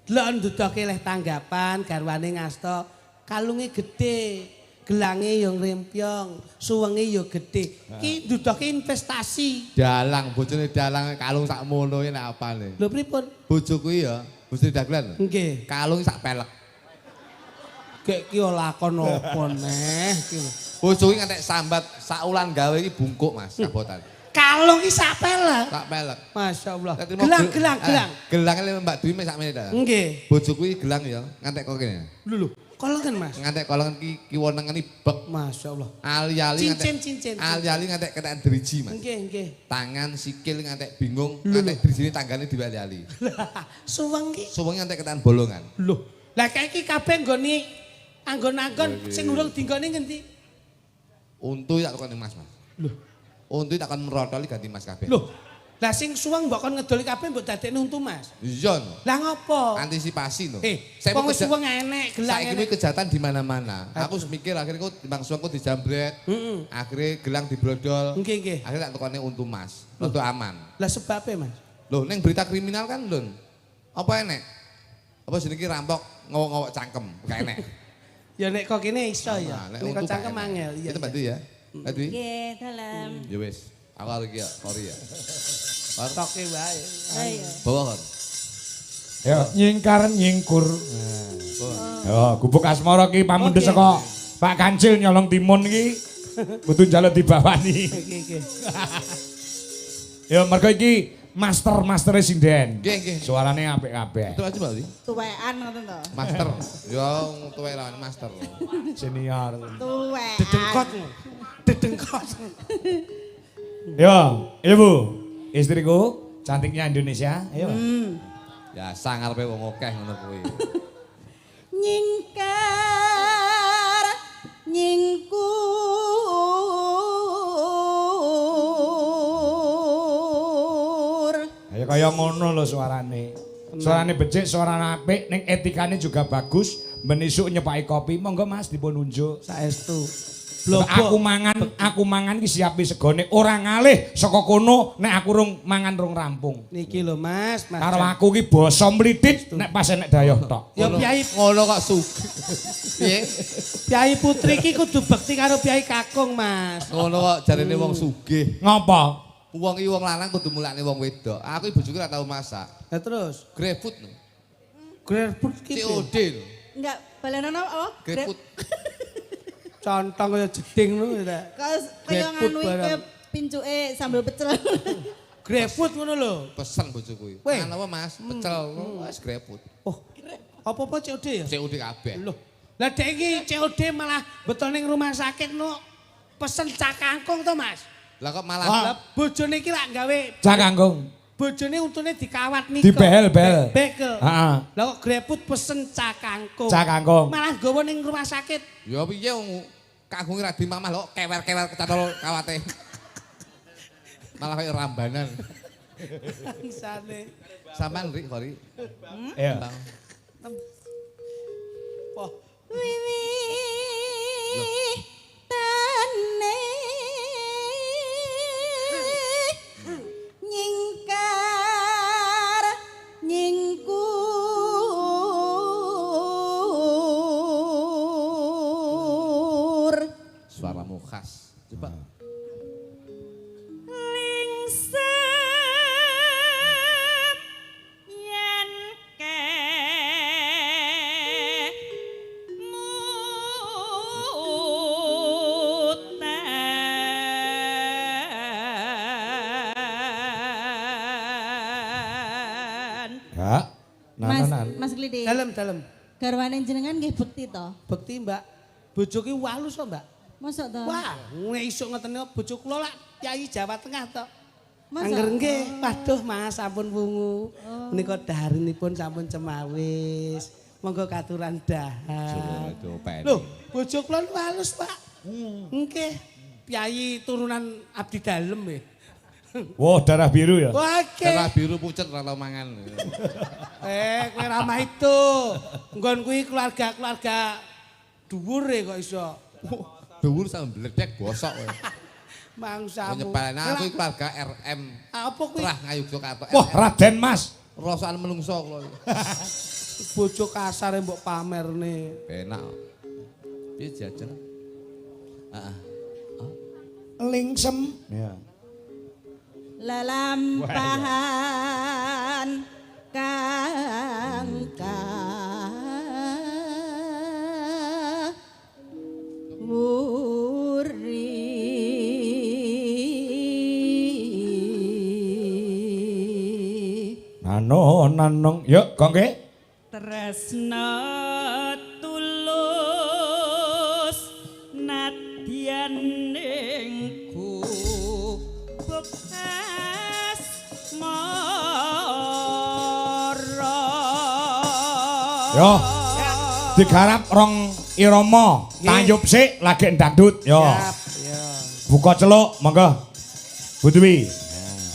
Delok ndudoke leh tanggapan garwane ngasta kalunge gedhe, gelange yo ngrempyong, suwenge yo gedhe. Ki ndudoke investasi. Dalang, bojone dalang kalung sak mono nek apane. Lho pripun? Bojo kuwi ya, Gusti Daglan. Nggih. Kalung sak pelek. Gek ki lakon apa neh ki lho. Bojo kuwi ngantek sambat sak ulan gawe iki bungkuk Mas, kabotan. Kalung ki sak pelek. Sak pelek. Masyaallah. Gelang. Gelang. Mbak Dwi mek sakmene ta. Nggih. Bojo kuwi gelang ya, ngantek kok kene. Lho, kolongan Mas. Ngantek kolongan ki kiwonengane bek. Masyaallah. Ali-ali ngantek Cincin. Ali-ali ngantek ketekan driji Mas. Nggih. Tangan sikil ngantek bingung, ngantek drijine tanggane diwali-ali. Suweng ki. Suwenge ngantek ketekan bolongan. Lho, lah kae iki kabeh nggone anggon-anggon sing urung dinggone ngendi? Untu tak tekoni Mas. Lho. Untu tak kon merotoli ganti Mas kabeh. Lho. Lah sing suweng mbok kon ngedoli kabeh mbok dadekne untu Mas. Iya no. Lah ngopo? Antisipasi no. Saya wong suweng enek, gelang enek. Saiki kejahatan di mana-mana. Aku mikir akhirnya kok timbang suwengku dijambret. Akhirnya gelang dibrodol. Nggih. Akhirnya tak tekone untu Mas. Untuk aman. Lah sebabnya Mas? Loh, ning berita kriminal kan lho. Apa enek? Apa jenenge rampok ngowok-ngowok cangkem, gak enek. Ya nek kok kene iso ya. Nek kok cangkem angel iya. Itu Mbak Dwi ya. Mbak Dwi? Nggih, dalem. Ya wis. Aku arep iki ya, Kori ya. Toke wae. Ayo. Bawa kan. Ya, nyingkar nyingkur. Yo, gubuk asmara ki pamundhut saka Pak Kancil nyolong timun iki. Kudu njaluk dibawani. Nggih. Ya, mergo iki master sinden. Nggih. Suarane apik kabeh. Itu aja Mbak Dwi. Tuwekan ngoten to. Master. Ya, tuwek lawan master. Senior. Tuwek. Dedengkot. Yo, Ibu, istriku cantiknya Indonesia. Ayo. Ya, sangarepe wong akeh ngono kuwi. Nyingkar nyingkur. Ayo kaya ngono lho suarane. Suarane becik, suarane apik, ning etikane juga bagus. Ben isuk nyepaki kopi, monggo Mas dipun unjuk. Saestu. Aku mangan iki siapi segone ora ngalih saka kono nek aku rung mangan rung rampung. Niki lho Mas, Mas. Karo aku ki basa mlithit nek pas nek dayoh tok. Ya Piai ngono kok sugih. Piye? Piai Putri ki kudu bekti karo Piai Kakung, Mas. Ngono kok jarene wong sugih. Ngopo? Wong iki wong lanang kudu mulakne wong wedok. Aku iki bojoku ora tau masak. Lah terus, GrabFood. GrabFood ki COD lho. Enggak, balenan apa? GrabFood. contong kaya jeding ngono ta. Kaya GrabFood nganu barang. iki pincuke sambel pecel. GrabFood ngono lho. Pesen bojoku iki. Weh. Mangan apa Mas? Pecel. Wis GrabFood. Oh. Apa-apa COD ya? COD kabeh. Loh. Lah dek iki COD malah betul ning rumah sakit no pesen cak kangkung to, Mas. Lah kok malah Lah bojone iki lak gawe Cak kangkung. bojone untune dikawat nika. Dibel-bel. Bekel. Heeh. Lah kok GrabFood pesen cak kangkung. Cak kangkung. Malah gawa ning rumah sakit. ya piye wong kagunge ra dimamah lho kewer-kewer kecatol kawate. Malah kaya rambanan. Bangsane. Sampean Rik kok Rik. Iya. Oh. Tane nyingkar nyingkur Suaramu khas. Coba. lingsem yen Ya. Mas Glidi. Dalem. Garwane jenengan nggih bekti to? Bekti, Mbak. Bojo ki walus to, Mbak. Mosok to? Wah, ngesuk ngetene bojo kula lak Kyai Jawa Tengah to. Masa? Angger nggih, waduh Mas sampun wungu. Menika daharenipun sampun cemawis. Monggo katuran dahar. Loh, bojo kula walus, Pak. Nggih. Kyai turunan abdi dalem nggih. Wah, darah biru ya. Oke. Darah biru pucet ora tau mangan. Kowe ramah itu. Nggon kuwi keluarga dhuwur kok iso. Dhuwur sampe bledek bosok kowe. Mangsamu. Nyepelane aku iki keluarga RM. Apa kuwi? Trah Ngayogyakarta. Wah, Raden Mas. Rasane menungso kula. Bojo kasar mbok pamerne. Enak. Piye jajan? Heeh. Lingsem. Ya. Lelampahan kang wuri Nanong. Yuk, kongke. tresna tulus nadyan ningku bekas mara Yo. Digarap rong irama. Tayub sik lagi ndangdut. Yo. Siap. Ya. Buka celuk, monggo. Bu Dwi.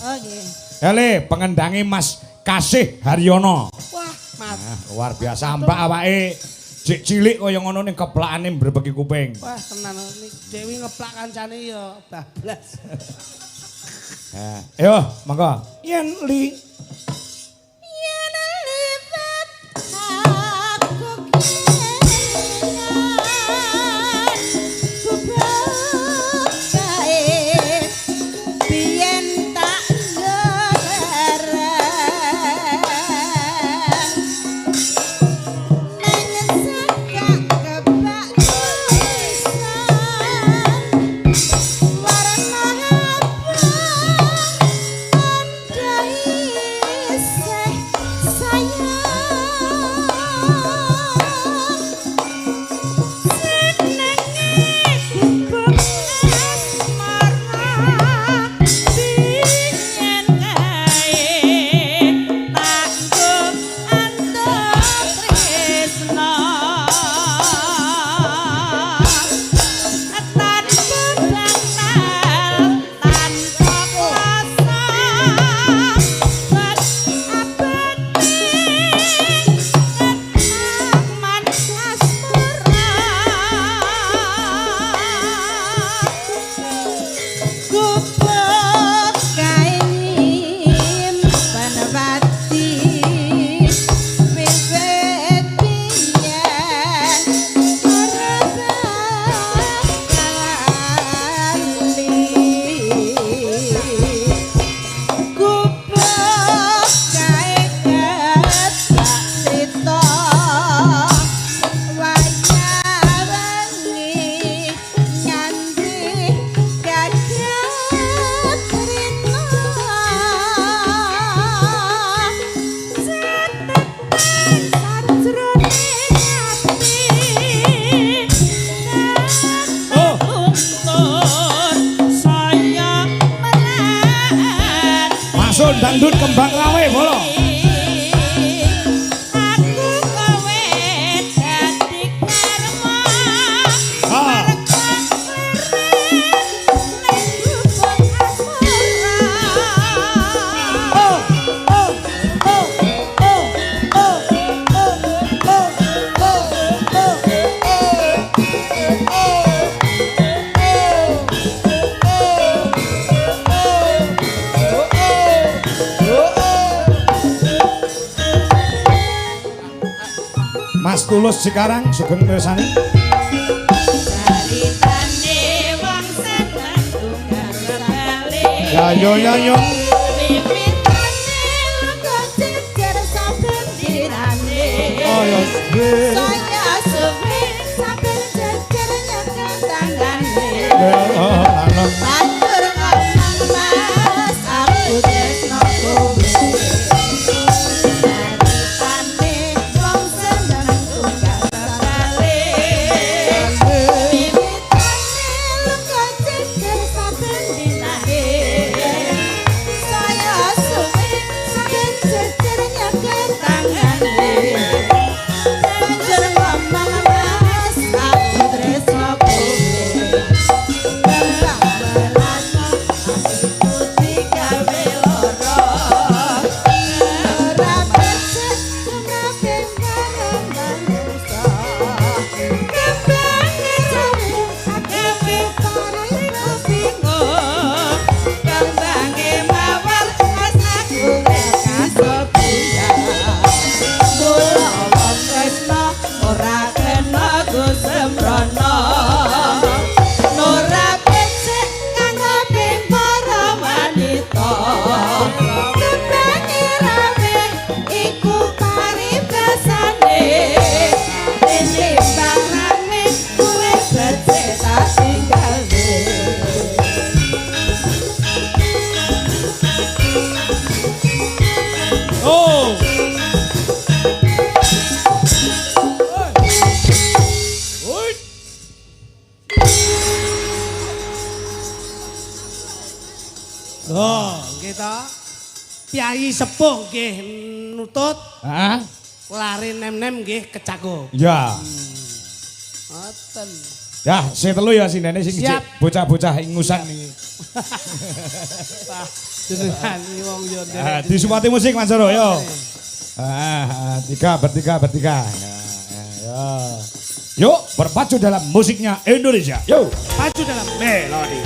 oh nggih Ele pengendangi Mas Kasih Haryono. Wah, Mas. Luar biasa mbak awake jek cilik kaya ngono ning keplakane mbrebeki kuping. Wah, tenan iki Dewi ngeplak kancane ya bablas. Ayo, monggo. Yen li yen libat aku kelingan kubae biyen tak ngereng nang sakak kebak tulisan warna abang andai Dangdut kembang rawe bolo. Mas Tulus sekarang sugeng mirsani. Ya yo ya yo. Oh yo. Saya suwi sampeyan jejer nyekel tangane. Matur ngomong Mas aku tresno kowe. Oh, kita Piai sepuh nggih nutut. Hah? Lari nem-nem nggih kecakup. Ya. Ngoten. Ya, sing telu ya sindene sing bocah-bocah ingusan iki. Jenengan wong yo nderek. Disupati musik Mas Joro yo. Bertiga. Ya. Yuk, berpacu dalam musiknya Indonesia. Yuk, Pacu dalam melodi.